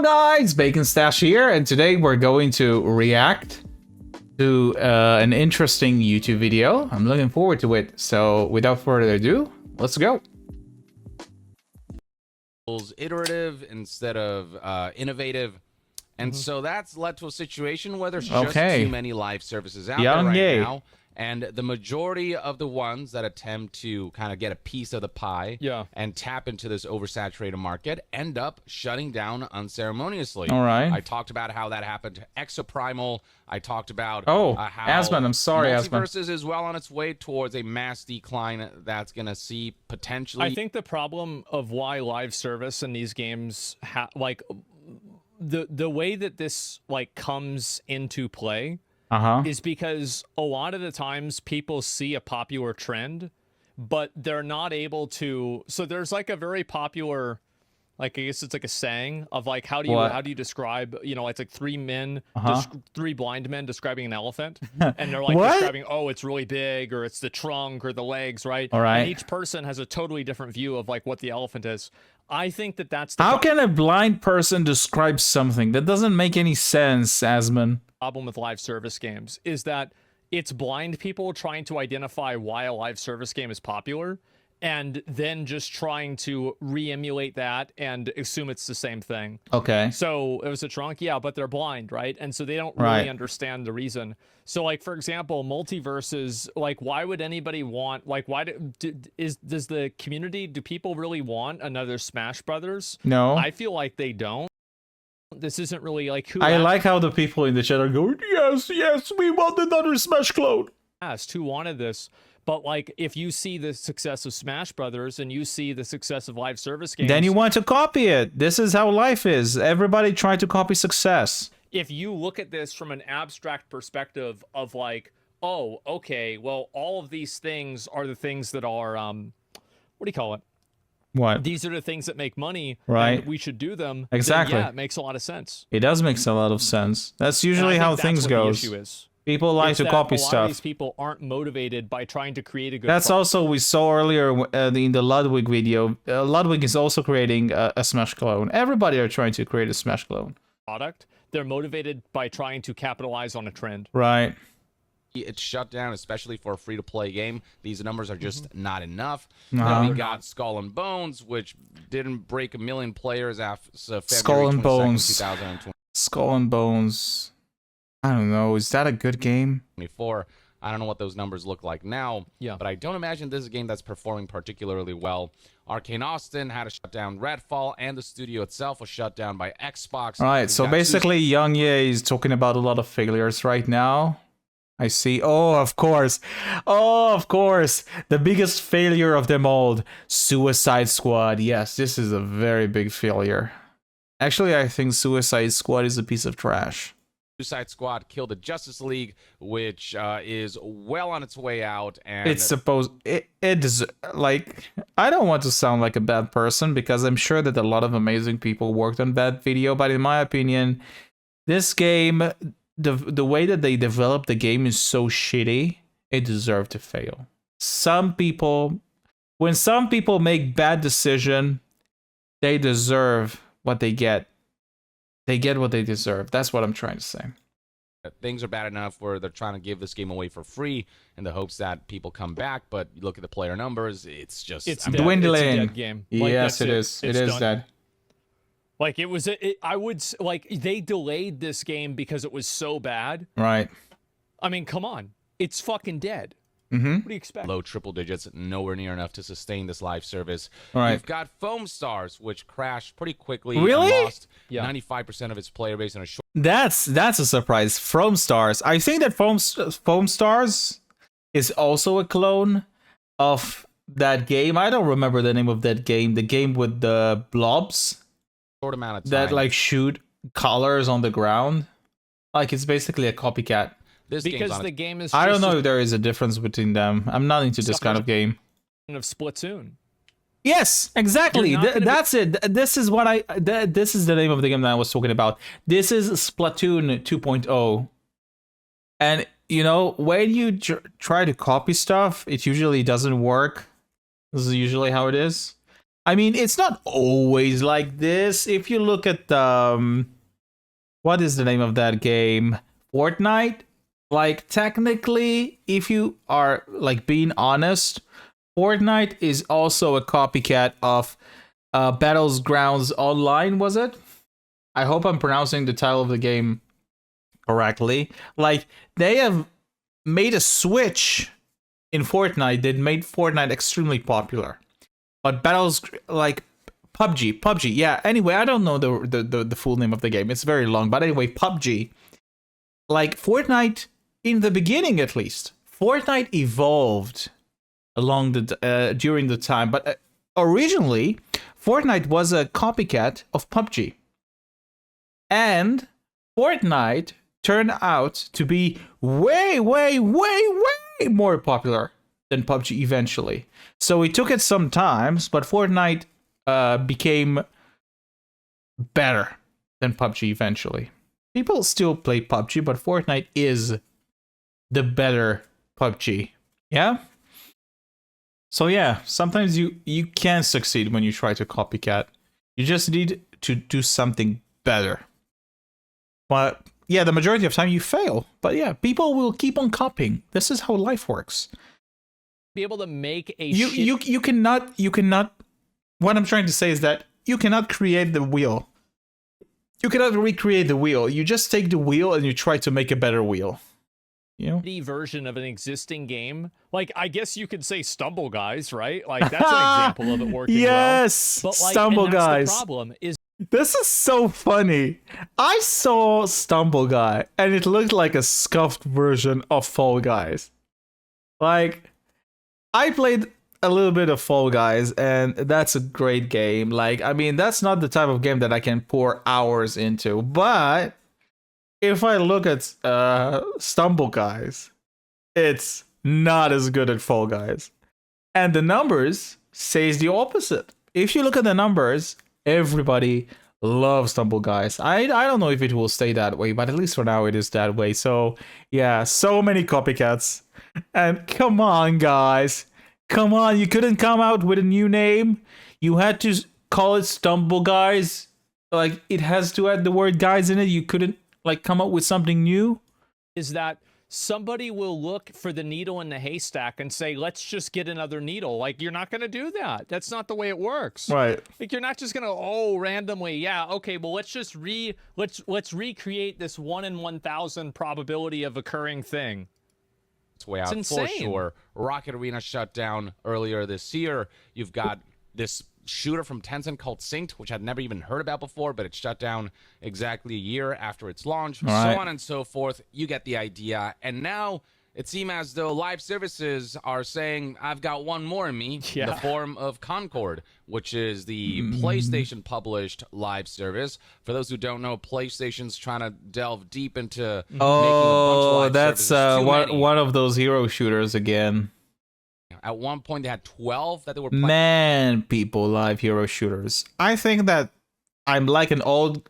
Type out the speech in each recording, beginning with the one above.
Hello guys, BaconStache here, and today we're going to react to an interesting YouTube video. I'm looking forward to it. So without further ado, let's go. Iterative instead of innovative, and so that's led to a situation where there's just too many live services out there right now. And the majority of the ones that attempt to kind of get a piece of the pie and tap into this oversaturated market end up shutting down unceremoniously. All right. I talked about how that happened to Exoprimal. I talked about how Asman, I'm sorry, Multiverses is well on its way towards a mass decline that's going to see potentially... I think the problem of why live service in these games, like the way that this like comes into play is because a lot of the times people see a popular trend, but they're not able to. So there's like a very popular, like I guess it's like a saying of like how do you describe, you know, it's like three blind men describing an elephant, and they're like describing, oh, it's really big, or it's the trunk or the legs, right? All right. And each person has a totally different view of like what the elephant is. I think that that's the how can a blind person describe something that doesn't make any sense, Asman? Problem with live service games is that it's blind people trying to identify why a live service game is popular and then just trying to re-emulate that and assume it's the same thing. Okay. So it was a trunk, yeah, but they're blind, right? And so they don't really understand the reason. So like, for example, multiverses, like why would anybody want, like why does the community, do people really want another Smash Brothers? No. I feel like they don't. This isn't really like who I like how the people in the chat are going, yes, we want another Smash clone. Asked who wanted this, but like if you see the success of Smash Brothers and you see the success of live service games, then you want to copy it. This is how life is. Everybody try to copy success. If you look at this from an abstract perspective of like, oh, okay, well, all of these things are the things that are what do you call it? What? These are the things that make money, right? And we should do them. Exactly. Then, yeah, it makes a lot of sense. It does make a lot of sense. That's usually how things go. The issue is. People like to copy stuff. A lot of these people aren't motivated by trying to create a good That's also, we saw earlier in the Ludwig video. Ludwig is also creating a Smash clone. Everybody are trying to create a Smash clone. Product. They're motivated by trying to capitalize on a trend. Right. It's shut down, especially for a free-to-play game. These numbers are just not enough. Then we got Skull and Bones, which didn't break 1 million players after February 22nd, 2020. Skull and Bones. I don't know. Is that a good game? 24. I don't know what those numbers look like now. Yeah. But I don't imagine this is a game that's performing particularly well. Arcane Austin had to shut down Redfall, and the studio itself was shut down by Xbox. All right. So basically, Young Ye is talking about a lot of failures right now. I see. Oh, of course. Oh, of course. The biggest failure of them all, Suicide Squad. Yes, this is a very big failure. Actually, I think Suicide Squad is a piece of trash. Suicide Squad killed the Justice League, which is well on its way out. And it's supposed... It is... Like, I don't want to sound like a bad person, because I'm sure that a lot of amazing people worked on that video, but in my opinion, this game... The way that they developed the game is so shitty, it deserved to fail. When some people make bad decisions, they deserve what they get. They get what they deserve. That's what I'm trying to say. Things are bad enough where they're trying to give this game away for free in the hopes that people come back, but you look at the player numbers, it's just... It's dwindling. It's a dead game. Like, yes, it is. It is dead. Like it was, I would like they delayed this game because it was so bad. Right. I mean, come on, it's fucking dead. What do you expect? Low triple digits, nowhere near enough to sustain this live service. All right. You've got Foam Stars, which crashed pretty quickly. Really? And lost 95% of its player base in a short. That's a surprise. Foam Stars. I think that Foam Stars is also a clone of that game. I don't remember the name of that game. The game with the blobs. Short amount of time. That like shoot colors on the ground. Like it's basically a copycat. Because the game is... I don't know if there is a difference between them. I'm not into this kind of game. Of Splatoon. Yes, exactly. That's it. This is what this is the name of the game that I was talking about. This is Splatoon 2.0. And you know, when you try to copy stuff, it usually doesn't work. This is usually how it is. I mean, it's not always like this. If you look at what is the name of that game? Fortnite? Like, technically, if you are, like, being honest, Fortnite is also a copycat of Battlegrounds Online, was it? I hope I'm pronouncing the title of the game correctly. Like, they have made a switch in Fortnite that made Fortnite extremely popular. But battles like PUBG, yeah. Anyway, I don't know the full name of the game. It's very long. But anyway, PUBG, like Fortnite, in the beginning at least, Fortnite evolved along the during the time. But originally, Fortnite was a copycat of PUBG, and Fortnite turned out to be way more popular than PUBG eventually. So it took it some time, but Fortnite became better than PUBG eventually. People still play PUBG, but Fortnite is the better PUBG. Yeah? So yeah, sometimes you can succeed when you try to copycat. You just need to do something better. But yeah, the majority of time you fail. But yeah, people will keep on copying. This is how life works. Be able to make a you cannot what I'm trying to say is that you cannot create the wheel. You cannot recreate the wheel. You just take the wheel and you try to make a better wheel. You know? The version of an existing game. Like, I guess you could say Stumble Guys, right? Like, that's an example of it working yes, well. But like, Stumble and that's Guys. The problem is this is so funny. I saw Stumble Guy and it looked like a scuffed version of Fall Guys. Like, I played a little bit of Fall Guys, and that's a great game. Like, I mean, that's not the type of game that I can pour hours into. But if I look at Stumble Guys, it's not as good as Fall Guys. And the numbers says the opposite. If you look at the numbers, everybody loves Stumble Guys. I don't know if it will stay that way, but at least for now it is that way. So yeah, so many copycats. And come on, guys. Come on, you couldn't come out with a new name. You had to call it Stumble Guys. Like, it has to add the word guys in it. You couldn't, like, come up with something new? Is that somebody will look for the needle in the haystack and say, let's just get another needle. Like, you're not going to do that. That's not the way it works. Right. Like, you're not just going to, randomly, yeah, okay, well, let's just let's recreate this 1 in 1,000 probability of occurring thing. Way out for sure. Rocket Arena shut down earlier this year. You've got this shooter from Tencent called Synced, which I'd never even heard about before, but it shut down exactly a year after its launch. So on and so forth. You get the idea. And now it seems as though live services are saying, I've got one more in me, in the form of Concord, which is the PlayStation published live service. For those who don't know, PlayStation's trying to delve deep into making a bunch of live that's services. one of those hero shooters again. At one point, they had 12 that they were playing. Man, people love hero shooters. I think that I'm like an old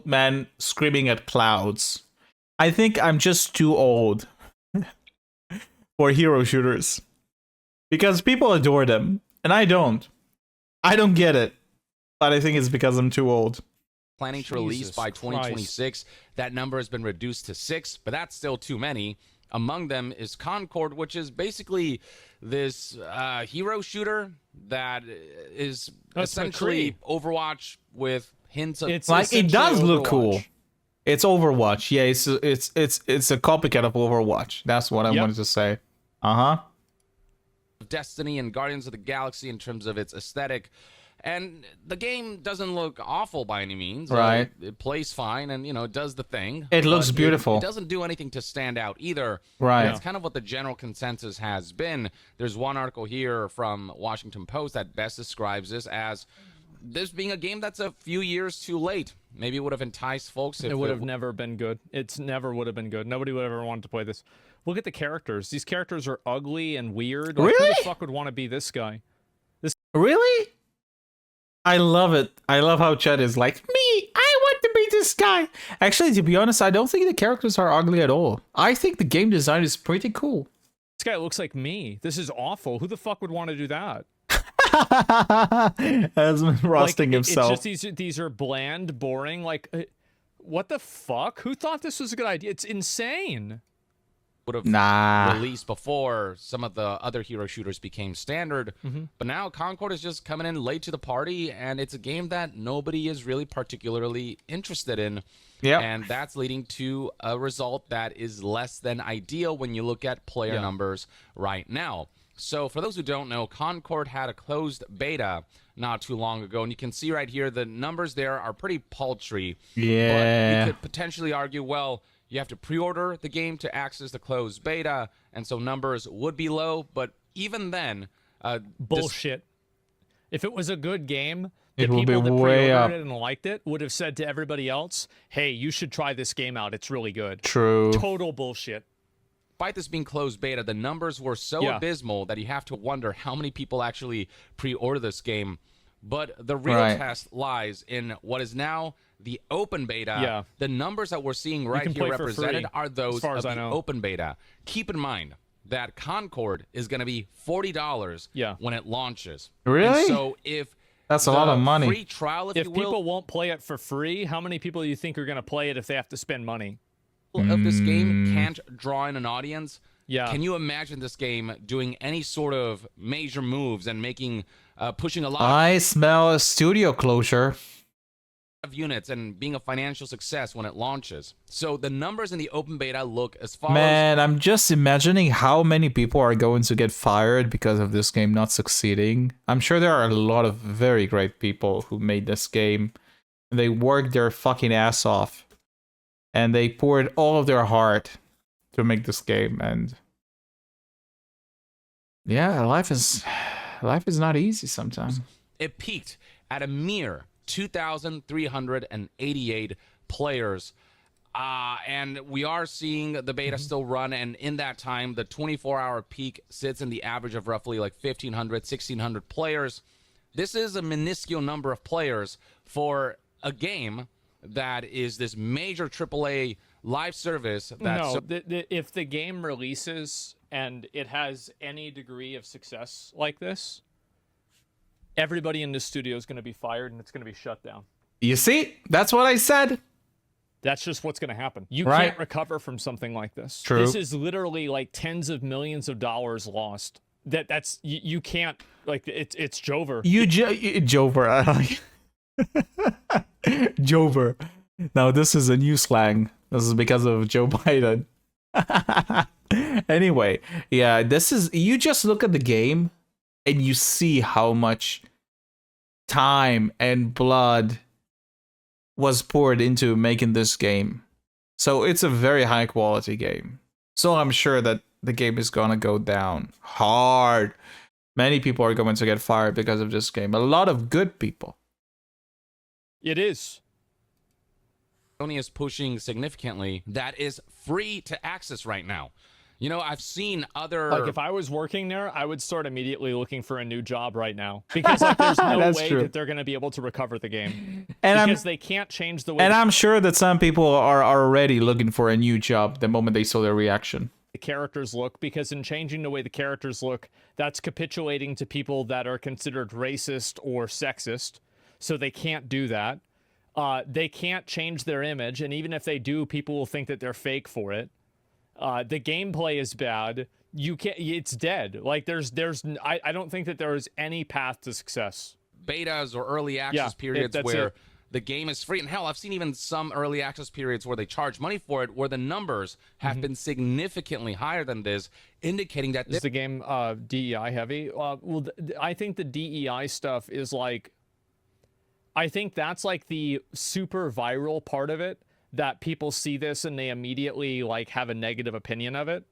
man screaming at clouds. I think I'm just too old for hero shooters, because people adore them and I don't get it, but I think it's because I'm too old. Planning to release by 2026. That number has been reduced to 6, but that's still too many. Among them is Concord, which is basically this hero shooter that is essentially Overwatch with hints of it does look cool. It's Overwatch. Yeah, it's a copycat of Overwatch. That's what I wanted to say. Destiny and Guardians of the Galaxy in terms of its aesthetic. And the game doesn't look awful by any means. Right. It plays fine and, it does the thing. It looks beautiful. It doesn't do anything to stand out either. Right. That's kind of what the general consensus has been. There's one article here from Washington Post that best describes this as this being a game that's a few years too late. Maybe it would have enticed folks. If it would have never been good. It's never would have been good. Nobody would have ever wanted to play this. Look at the characters. These characters are ugly and weird. Like, really? Who the fuck would want to be this guy? Really? I love it. I love how Chad is like, me, I want to be this guy. Actually, to be honest, I don't think the characters are ugly at all. I think the game design is pretty cool. This guy looks like me. This is awful. Who the fuck would want to do that? Hasman roasting himself. It's just these are bland, boring. Like, what the fuck? Who thought this was a good idea? It's insane. Would have released before some of the other hero shooters became standard. But now Concord is just coming in late to the party, and it's a game that nobody is really particularly interested in. Yeah, and that's leading to a result that is less than ideal when you look at player numbers right now. So for those who don't know, Concord had a closed beta not too long ago, and you can see right here the numbers there are pretty paltry. Yeah. But you could potentially argue, well, you have to pre-order the game to access the closed beta, and so numbers would be low. But even then, bullshit. If it was a good game, it the will people be that way up. pre-ordered it and liked it would have said to everybody else, "Hey, you should try this game out. It's really good." True. Total bullshit. Despite this being closed beta, the numbers were so abysmal that you have to wonder how many people actually pre-order this game. But the real test lies in what is now the open beta. The numbers that we're seeing right here represented are those of the open beta. Keep in mind that Concord is going to be $40 when it launches. Really? And so if that's a lot of money. Free trial, if people won't play it for free, how many people do you think are going to play it if they have to spend money? Of this game can't draw in an audience. Can you imagine this game doing any sort of major moves and making pushing a lot? I smell a studio closure of units and being a financial success when it launches. So the numbers in the open beta look as follows. Man, I'm just imagining how many people are going to get fired because of this game not succeeding. I'm sure there are a lot of very great people who made this game. They worked their fucking ass off. And they poured all of their heart to make this game, and yeah, life is not easy sometimes. It peaked at a mere 2,388 players, and we are seeing the beta still run, and in that time, the 24-hour peak sits in the average of roughly like 1,500, 1,600 players. This is a minuscule number of players for a game that is this major AAA live service. If the game releases and it has any degree of success like this, everybody in this studio is going to be fired and it's going to be shut down. You see? That's what I said. That's just what's going to happen. You can't recover from something like this. True. This is literally like tens of millions of dollars lost. That's you can't, like, it's Jover. Jover. Jover. Now this is a new slang. This is because of Joe Biden. Anyway, yeah, this is, you just look at the game and you see how much time and blood was poured into making this game. So it's a very high quality game. So I'm sure that the game is gonna go down hard. Many people are going to get fired because of this game. A lot of good people. It is. Sony is pushing significantly that is free to access right now. You know, I've seen other... Like, if I was working there, I would start immediately looking for a new job right now. Because, like, there's no way that they're going to be able to recover the game. Because they can't change the way... And I'm sure that some people are already looking for a new job the moment they saw their reaction. The characters look, because in changing the way the characters look, that's capitulating to people that are considered racist or sexist. So they can't do that. They can't change their image, and even if they do, people will think that they're fake for it. The gameplay is bad. You can't. It's dead. Like I don't think that there is any path to success. Betas or early access periods where the game is free, and hell, I've seen even some early access periods where they charge money for it, where the numbers have been significantly higher than this, indicating that is the game DEI heavy. Well, I think the DEI stuff is like. I think that's like the super viral part of it, that people see this and they immediately like have a negative opinion of it.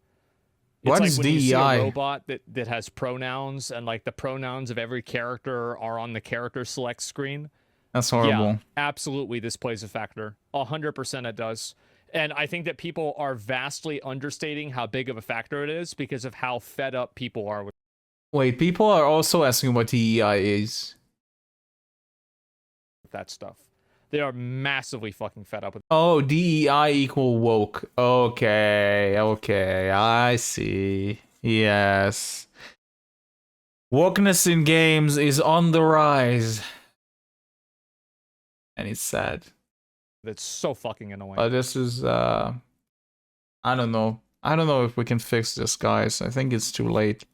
It's what like is when DEI? You see a robot that has pronouns, and like the pronouns of every character are on the character select screen. That's horrible. Yeah, absolutely, this plays a factor. 100% it does. And I think that people are vastly understating how big of a factor it is because of how fed up people are with. Wait, people are also asking what DEI is. That stuff. They are massively fucking fed up with. Oh, DEI equal woke. Okay, I see. Yes. Wokeness in games is on the rise. And it's sad. That's so fucking annoying. This is, I don't know. I don't know if we can fix this, guys. I think it's too late.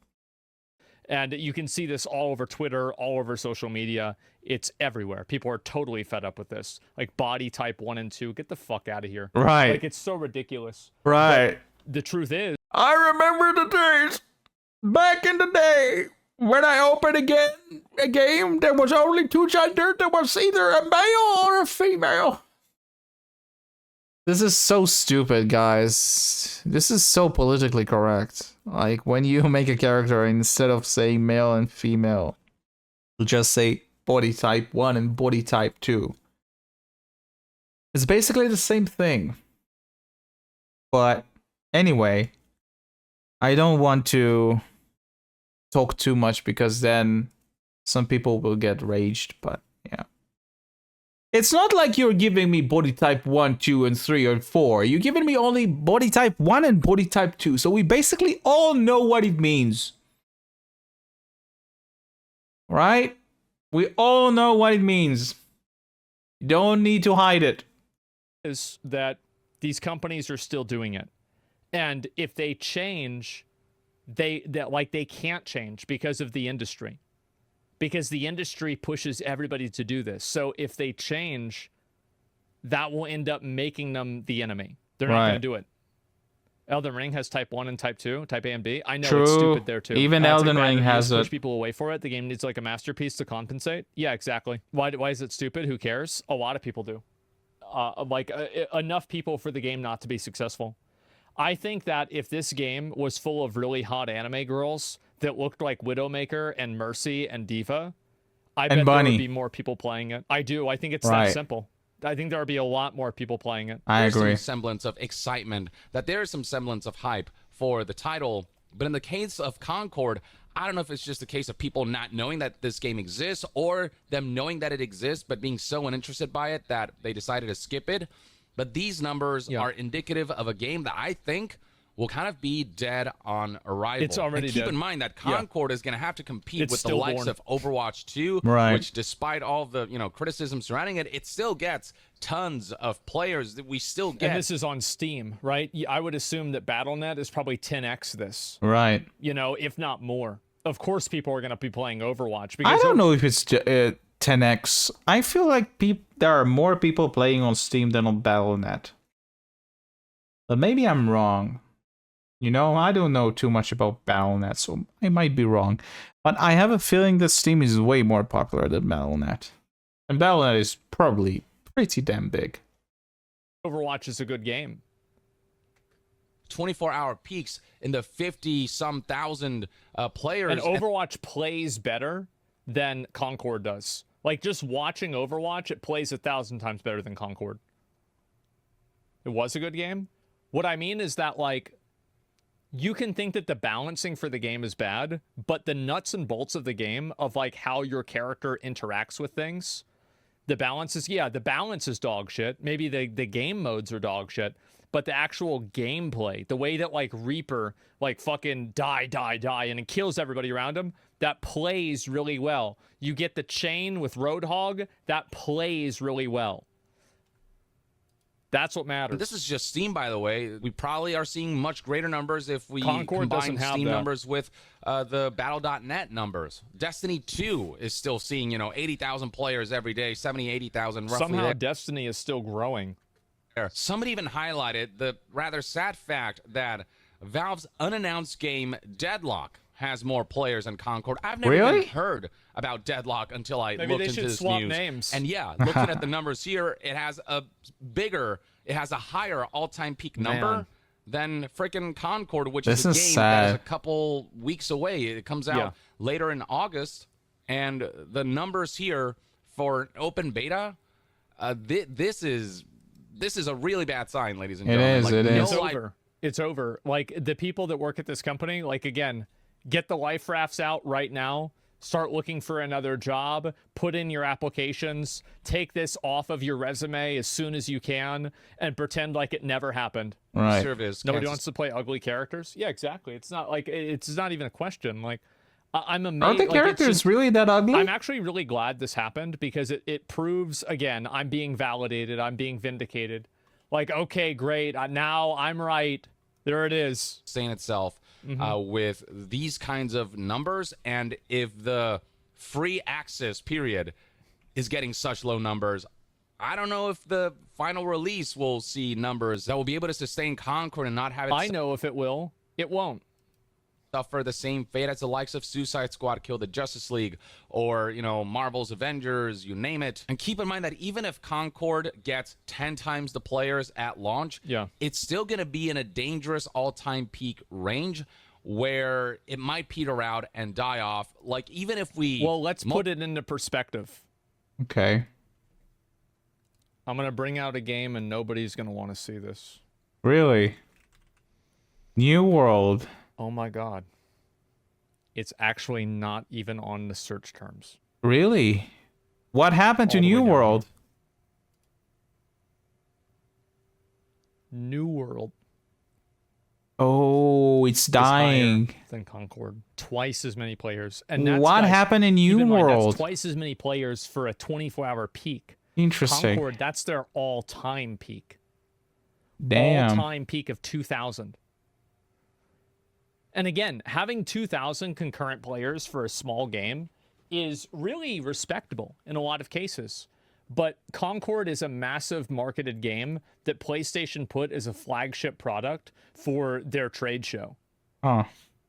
And you can see this all over Twitter, all over social media. It's everywhere. People are totally fed up with this. Like body type 1 and 2, get the fuck out of here. Right. Like it's so ridiculous. Right. But the truth is, I remember the days back in the day when I opened a game, there was only 2 genders. There was either a male or a female. This is so stupid, guys. This is so politically correct. Like, when you make a character, instead of saying male and female, you just say body type 1 and body type 2. It's basically the same thing. But anyway, I don't want to talk too much because then some people will get raged, but yeah. It's not like you're giving me body type 1, 2, and 3, or 4. You're giving me only body type 1 and body type 2. So we basically all know what it means. Right? We all know what it means. You don't need to hide it. Is that these companies are still doing it. And if they change, they can't change because of the industry. Because the industry pushes everybody to do this. So if they change, that will end up making them the enemy. They're not going to do it. Elden Ring has type 1 and type 2, type A and B. I know it's stupid there too. Even Elden Ring has push people away for it. The game needs like a masterpiece to compensate. Yeah, exactly. Why is it stupid? Who cares? A lot of people do. Enough people for the game not to be successful. I think that if this game was full of really hot anime girls that looked like Widowmaker and Mercy and Diva, I bet there would be more people playing it. I do. I think it's that simple. I think there would be a lot more people playing it. I agree. There's some semblance of excitement, that there is some semblance of hype for the title. But in the case of Concord, I don't know if it's just a case of people not knowing that this game exists or them knowing that it exists but being so uninterested by it that they decided to skip it. But these numbers are indicative of a game that I think will kind of be dead on arrival. It's already keep dead. in mind that Concord is going to have to compete with the likes of Overwatch 2, which despite all the criticism surrounding it, it still gets tons of players that we still get. And this is on Steam, right? I would assume that Battle.net is probably 10x this. Right. If not more. Of course people are going to be playing Overwatch. Because I don't know if it's 10x. I feel like there are more people playing on Steam than on Battle.net. But maybe I'm wrong. I don't know too much about Battle.net, so I might be wrong. But I have a feeling that Steam is way more popular than Battle.net. And Battle.net is probably pretty damn big. Overwatch is a good game. 24-hour peaks in the 50-some thousand players. And Overwatch plays better than Concord does. Like, just watching Overwatch, it plays 1,000 times better than Concord. It was a good game. What I mean is that, like, you can think that the balancing for the game is bad, but the nuts and bolts of the game, of like how your character interacts with things, the balance is dog shit. Maybe the game modes are dog shit, but the actual gameplay, the way that like Reaper like fucking die and it kills everybody around him, that plays really well. You get the chain with Roadhog, that plays really well. That's what matters. And this is just Steam, by the way. We probably are seeing much greater numbers if we combine Steam numbers with the Battle.net numbers. Destiny 2 is still seeing, 80,000 players every day, 70, 80,000 roughly. Somehow Destiny is still growing. Somebody even highlighted the rather sad fact that Valve's unannounced game Deadlock has more players than Concord. I've never even heard about Deadlock until I looked into this news. Names. And yeah, looking at the numbers here, it has a higher all-time peak number than freaking Concord, which is a game that is a couple weeks away. It comes out later in August, and the numbers here for open beta, this is a really bad sign, ladies and gentlemen. It is. It's over. Like, the people that work at this company, like, again, get the life rafts out right now. Start looking for another job. Put in your applications. Take this off of your resume as soon as you can and pretend like it never happened. Right. Nobody wants to play ugly characters. Yeah, exactly. It's not even a question. Like, I'm amazed. Are the characters really that ugly? I'm actually really glad this happened because it proves, again, I'm being validated. I'm being vindicated. Like, okay, great. Now I'm right. There it is. Saying itself with these kinds of numbers. And if the free access period is getting such low numbers, I don't know if the final release will see numbers that will be able to sustain Concord and not have it. I know if it will. It won't. Suffer the same fate as the likes of Suicide Squad Kill the Justice League, or, you know, Marvel's Avengers, you name it. And keep in mind that even if Concord gets 10 times the players at launch, it's still going to be in a dangerous all-time peak range where it might peter out and die off. Like, even if we... Well, let's put it into perspective. Okay. I'm going to bring out a game and nobody's going to want to see this. Really? New World. Oh my god. It's actually not even on the search terms. Really? What happened to New World? New World. Oh, it's dying. Than Concord. Twice as many players. And that's, what happened in New World? That's twice as many players for a 24-hour peak. Interesting. Concord, that's their all-time peak. Damn. All-time peak of 2,000. And again, having 2,000 concurrent players for a small game is really respectable in a lot of cases. But Concord is a massive marketed game that PlayStation put as a flagship product for their trade show. Oh.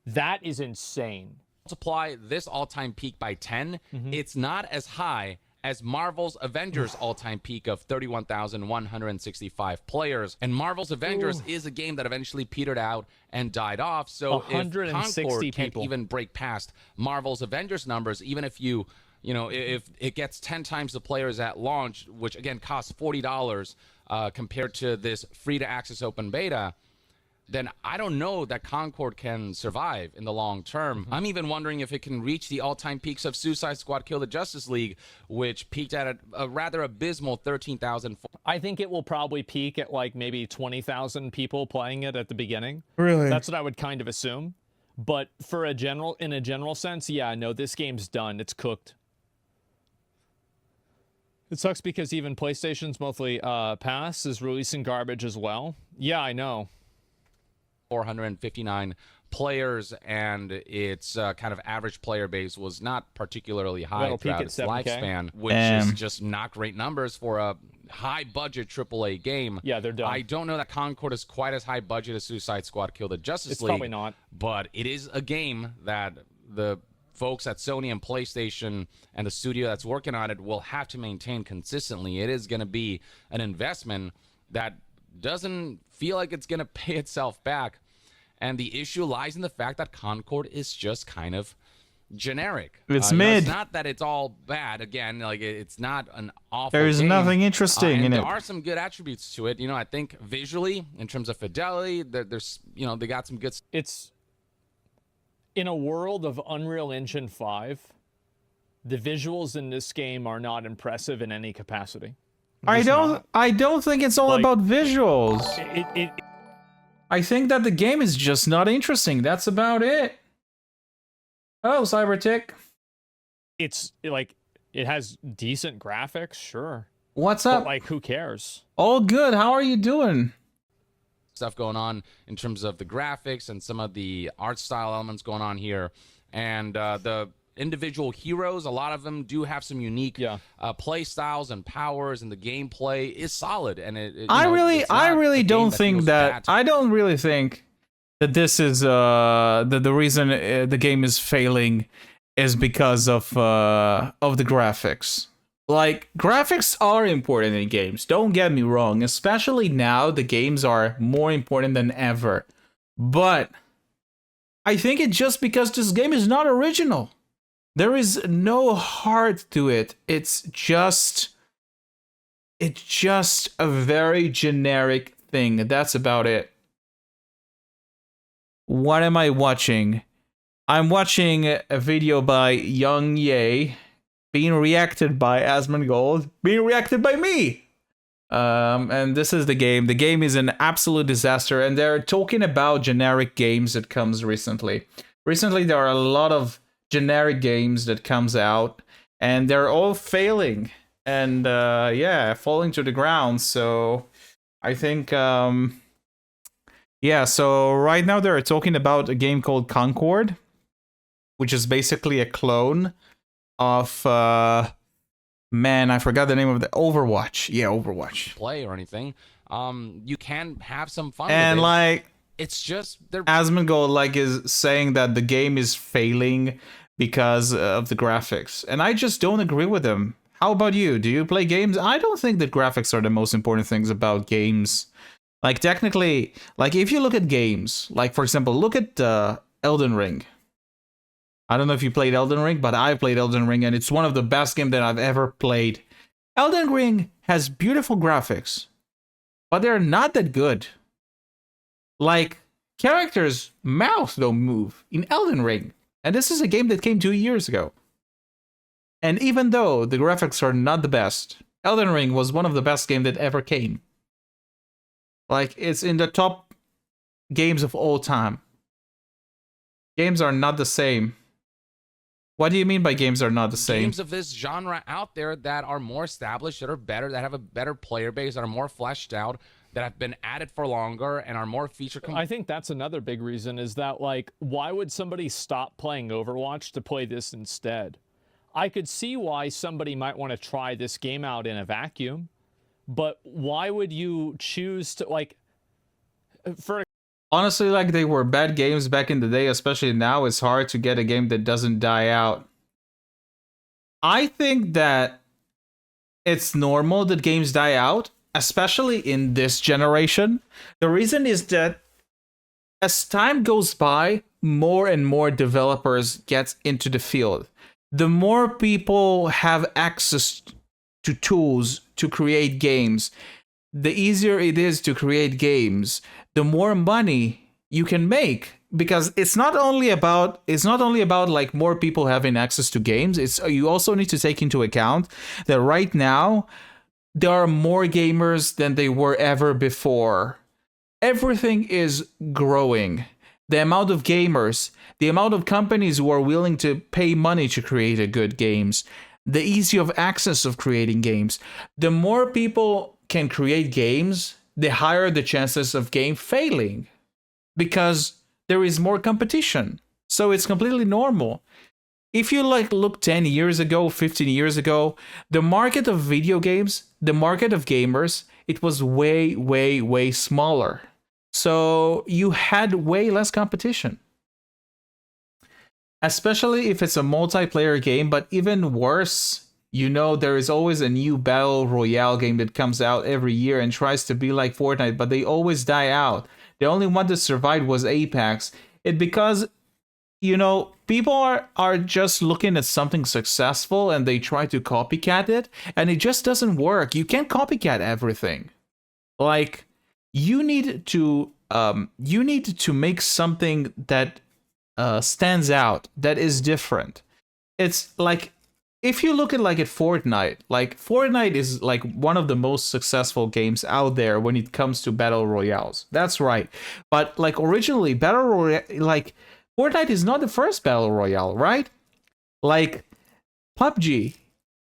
That is insane. Multiply this all-time peak by 10, it's not as high as Marvel's Avengers all-time peak of 31,165 players. And Marvel's Avengers is a game that eventually petered out and died off. So if Concord can't even break past Marvel's Avengers numbers, even if you know, if it gets 10 times the players at launch, which again costs $40 compared to this free-to-access open beta, then I don't know that Concord can survive in the long term. I'm even wondering if it can reach the all-time peaks of Suicide Squad Kill the Justice League, which peaked at a rather abysmal 13,000. I think it will probably peak at like maybe 20,000 people playing it at the beginning. Really? That's what I would kind of assume. But for in a general sense, yeah, no, this game's done. It's cooked. It sucks because even PlayStation's monthly pass is releasing garbage as well. Yeah, I know. 459 players, and its kind of average player base was not particularly high throughout its lifespan, which is just not great numbers for a high-budget AAA game. Yeah, they're done. I don't know that Concord is quite as high-budget as Suicide Squad Kill the Justice League. It's probably not. But it is a game that the folks at Sony and PlayStation and the studio that's working on it will have to maintain consistently. It is going to be an investment that doesn't feel like it's going to pay itself back. And the issue lies in the fact that Concord is just kind of generic. It's mid. It's not that it's all bad. Again, like it's not an awful There's game. nothing interesting in it. There are some good attributes to it. You know, I think visually, in terms of fidelity, there's, you know, they got some good. It's in a world of Unreal Engine 5, the visuals in this game are not impressive in any capacity. I don't think it's all about visuals. I think that the game is just not interesting. That's about it. Oh, Cybertick. It's like it has decent graphics, sure. What's up? But, like, who cares? All good. How are you doing? Stuff going on in terms of the graphics and some of the art style elements going on here, and the individual heroes, a lot of them do have some unique play styles and powers, and the gameplay is solid. And I really don't think that this is the reason the game is failing is because of the graphics. Like, graphics are important in games, don't get me wrong, especially now the games are more important than ever. But I think it's just because this game is not original. There is no heart to it. It's just a very generic thing. That's about it. What am I watching? I'm watching a video by Young Ye being reacted by Asmongold, being reacted by me. And this is the game. The game is an absolute disaster, and they're talking about generic games that comes recently. Recently, there are a lot of generic games that comes out, and they're all failing and yeah, falling to the ground. So I think yeah, so right now they're talking about a game called Concord, which is basically a clone of man, I forgot the name of the Overwatch. Yeah, Overwatch. Play or anything. You can have some fun and with it. Like, it's just Asmongold like is saying that the game is failing because of the graphics, and I just don't agree with him. How about you? Do you play games? I don't think that graphics are the most important things about games. Like, technically, like, if you look at games, like, for example, look at Elden Ring. I don't know if you played Elden Ring, but I played Elden Ring, and it's one of the best games that I've ever played. Elden Ring has beautiful graphics, but they're not that good. Like, characters' mouths don't move in Elden Ring. And this is a game that came 2 years ago. And even though the graphics are not the best, Elden Ring was one of the best games that ever came. Like, it's in the top games of all time. Games are not the same. What do you mean by games are not the same? Games of this genre out there that are more established, that are better, that have a better player base, that are more fleshed out, that have been at it for longer and are more feature I think that's another big reason, is that, like, why would somebody stop playing Overwatch to play this instead? I could see why somebody might want to try this game out in a vacuum, but why would you choose to, like, honestly, like, they were bad games back in the day, especially now it's hard to get a game that doesn't die out. I think that it's normal that games die out, especially in this generation. The reason is that as time goes by, more and more developers get into the field. The more people have access to tools to create games, the easier it is to create games, the more money you can make. Because it's not only about like more people having access to games. It's, you also need to take into account that right now there are more gamers than they were ever before. Everything is growing. The amount of gamers, the amount of companies who are willing to pay money to create a good games, the ease of access of creating games. The more people can create games, the higher the chances of game failing, because there is more competition. So it's completely normal. If you like look 10 years ago, 15 years ago, the market of video games, the market of gamers, it was way, way, way smaller. So you had way less competition. Especially if it's a multiplayer game, but even worse, you know, there is always a new battle royale game that comes out every year and tries to be like Fortnite, but they always die out. The only one that survived was Apex. It because, you know, people are just looking at something successful and they try to copycat it, and it just doesn't work. You can't copycat everything. Like, you need to make something that stands out, that is different. It's like, if you look at Fortnite is like one of the most successful games out there when it comes to battle royales. That's right. But like, originally, battle royale, like, Fortnite is not the first battle royale, right? Like, PUBG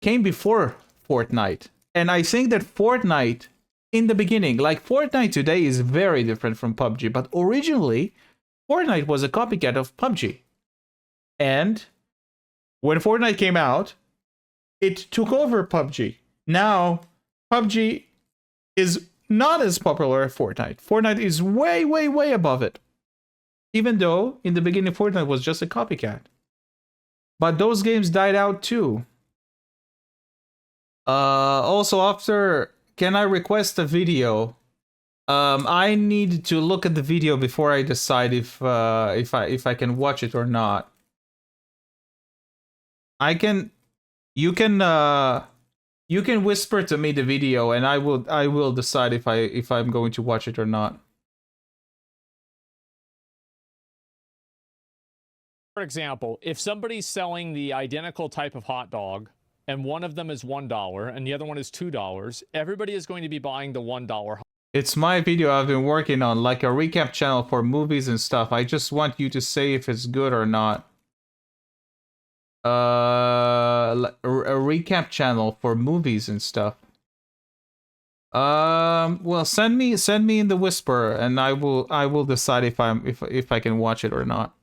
came before Fortnite. And I think that Fortnite in the beginning, like, Fortnite today is very different from PUBG, but originally Fortnite was a copycat of PUBG. And when Fortnite came out, it took over PUBG. Now, PUBG is not as popular as Fortnite. Fortnite is way, way, way above it. Even though, in the beginning, Fortnite was just a copycat. But those games died out too. Also, after, can I request a video? I need to look at the video before I decide if I can watch it or not. You can whisper to me the video, and I will decide if I'm going to watch it or not. For example, if somebody's selling the identical type of hot dog, and one of them is $1 and the other one is $2, everybody is going to be buying the $1. It's my video I've been working on, like a recap channel for movies and stuff. I just want you to say if it's good or not. a recap channel for movies and stuff. Well, send me in the Whisper, and I will decide if I can watch it or not.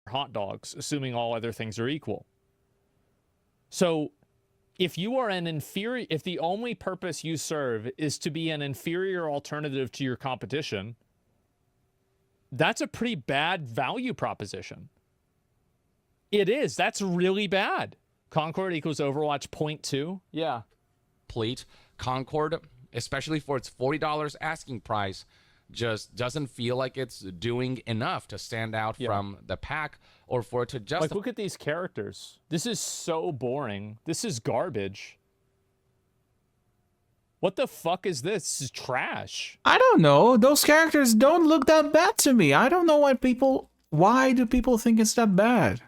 Hot dogs, assuming all other things are equal. So, if you are an inferior, if the only purpose you serve is to be an inferior alternative to your competition, that's a pretty bad value proposition. It is. That's really bad. Concord equals Overwatch 0.2. Yeah. Complete. Concord, especially for its $40 asking price, just doesn't feel like it's doing enough to stand out from the pack, or for it to just like, look at these characters. This is so boring. This is garbage. What the fuck is this? This is trash. I don't know. Those characters don't look that bad to me. I don't know why do people think it's that bad?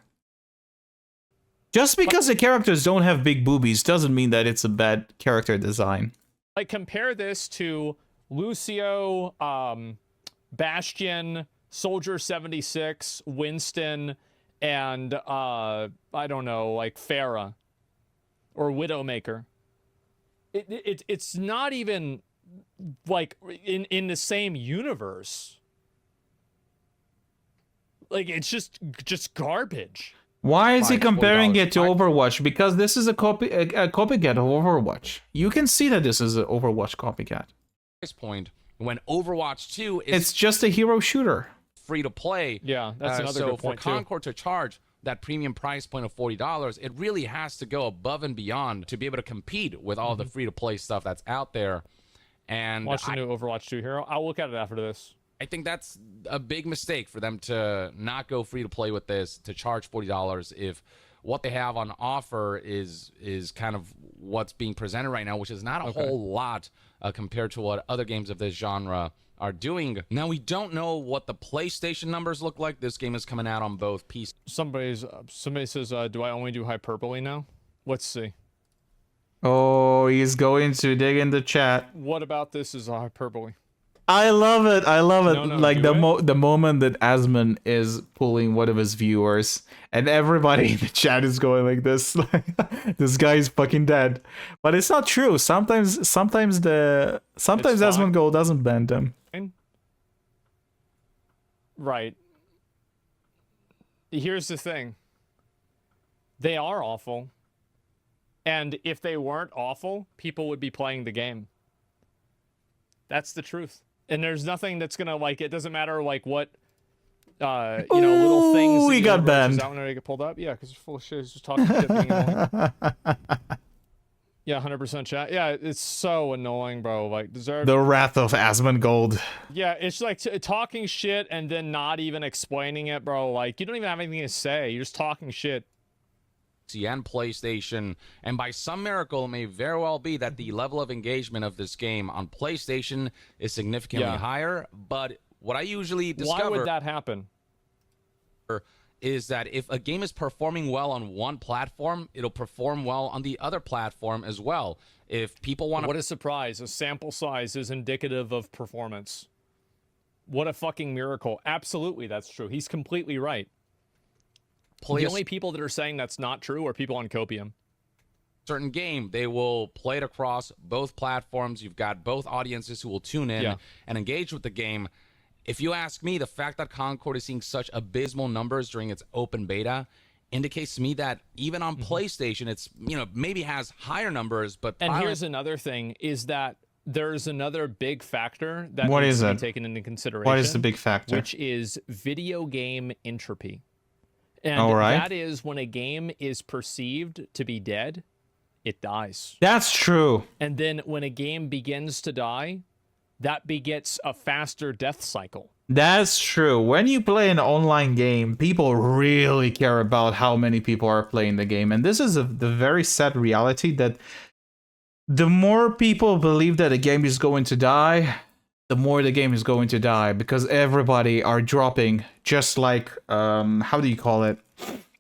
Just because the characters don't have big boobies doesn't mean that it's a bad character design. Like, compare this to Lucio, Bastion, Soldier 76, Winston, and I don't know, like Pharah or Widowmaker. It's not even like in the same universe. Like, it's just garbage. Why is he comparing it to Overwatch? Because this is a copycat of Overwatch. You can see that this is an Overwatch copycat. Point when Overwatch 2 is it's just a hero shooter, free to play. Yeah, that's another good point for Concord to charge that premium price point of $40, it really has to go above and beyond to be able to compete with all the free to play stuff that's out there. And watch the new Overwatch 2 hero. I'll look at it after this. I think that's a big mistake for them to not go free to play with this, to charge $40 if what they have on offer is kind of what's being presented right now, which is not a whole lot compared to what other games of this genre are doing. Now, we don't know what the PlayStation numbers look like. This game is coming out on both PC. Somebody says, do I only do hyperbole now? Let's see. Oh, he's going to dig in the chat. What about this is a hyperbole? I love it. I love it. No, like the moment that Asmon is pulling one of his viewers, and everybody in the chat is going like this. This guy is fucking dead. But it's not true. Sometimes Asmon Gold doesn't bend him. Right. Here's the thing. They are awful. And if they weren't awful, people would be playing the game. That's the truth. And there's nothing that's gonna, like, it doesn't matter like what little things. We got banned. Out when they get pulled up. Yeah, because it's full of shit. It's just talking shit. Being annoying. Yeah, 100% chat. Yeah, it's so annoying, bro. Like, the wrath of Asmongold. Yeah, it's like talking shit and then not even explaining it, bro. Like, you don't even have anything to say. You're just talking shit. And PlayStation, and by some miracle, it may very well be that the level of engagement of this game on PlayStation is significantly higher. But what I usually discover, why would that happen, is that if a game is performing well on one platform, it'll perform well on the other platform as well. If people want to... What a surprise. A sample size is indicative of performance. What a fucking miracle. Absolutely, that's true. He's completely right. The only people that are saying that's not true are people on Copium. Certain game, they will play it across both platforms. You've got both audiences who will tune in and engage with the game. If you ask me, the fact that Concord is seeing such abysmal numbers during its open beta indicates to me that even on PlayStation, it's, maybe has higher numbers, but... And here's another thing, is that there's another big factor that needs to be taken into consideration. What is the big factor? Which is video game entropy. And that is when a game is perceived to be dead, it dies. That's true. And then when a game begins to die, that begets a faster death cycle. That's true. When you play an online game, people really care about how many people are playing the game. And this is the very sad reality that the more people believe that a game is going to die, the more the game is going to die, because everybody are dropping, just like how do you call it,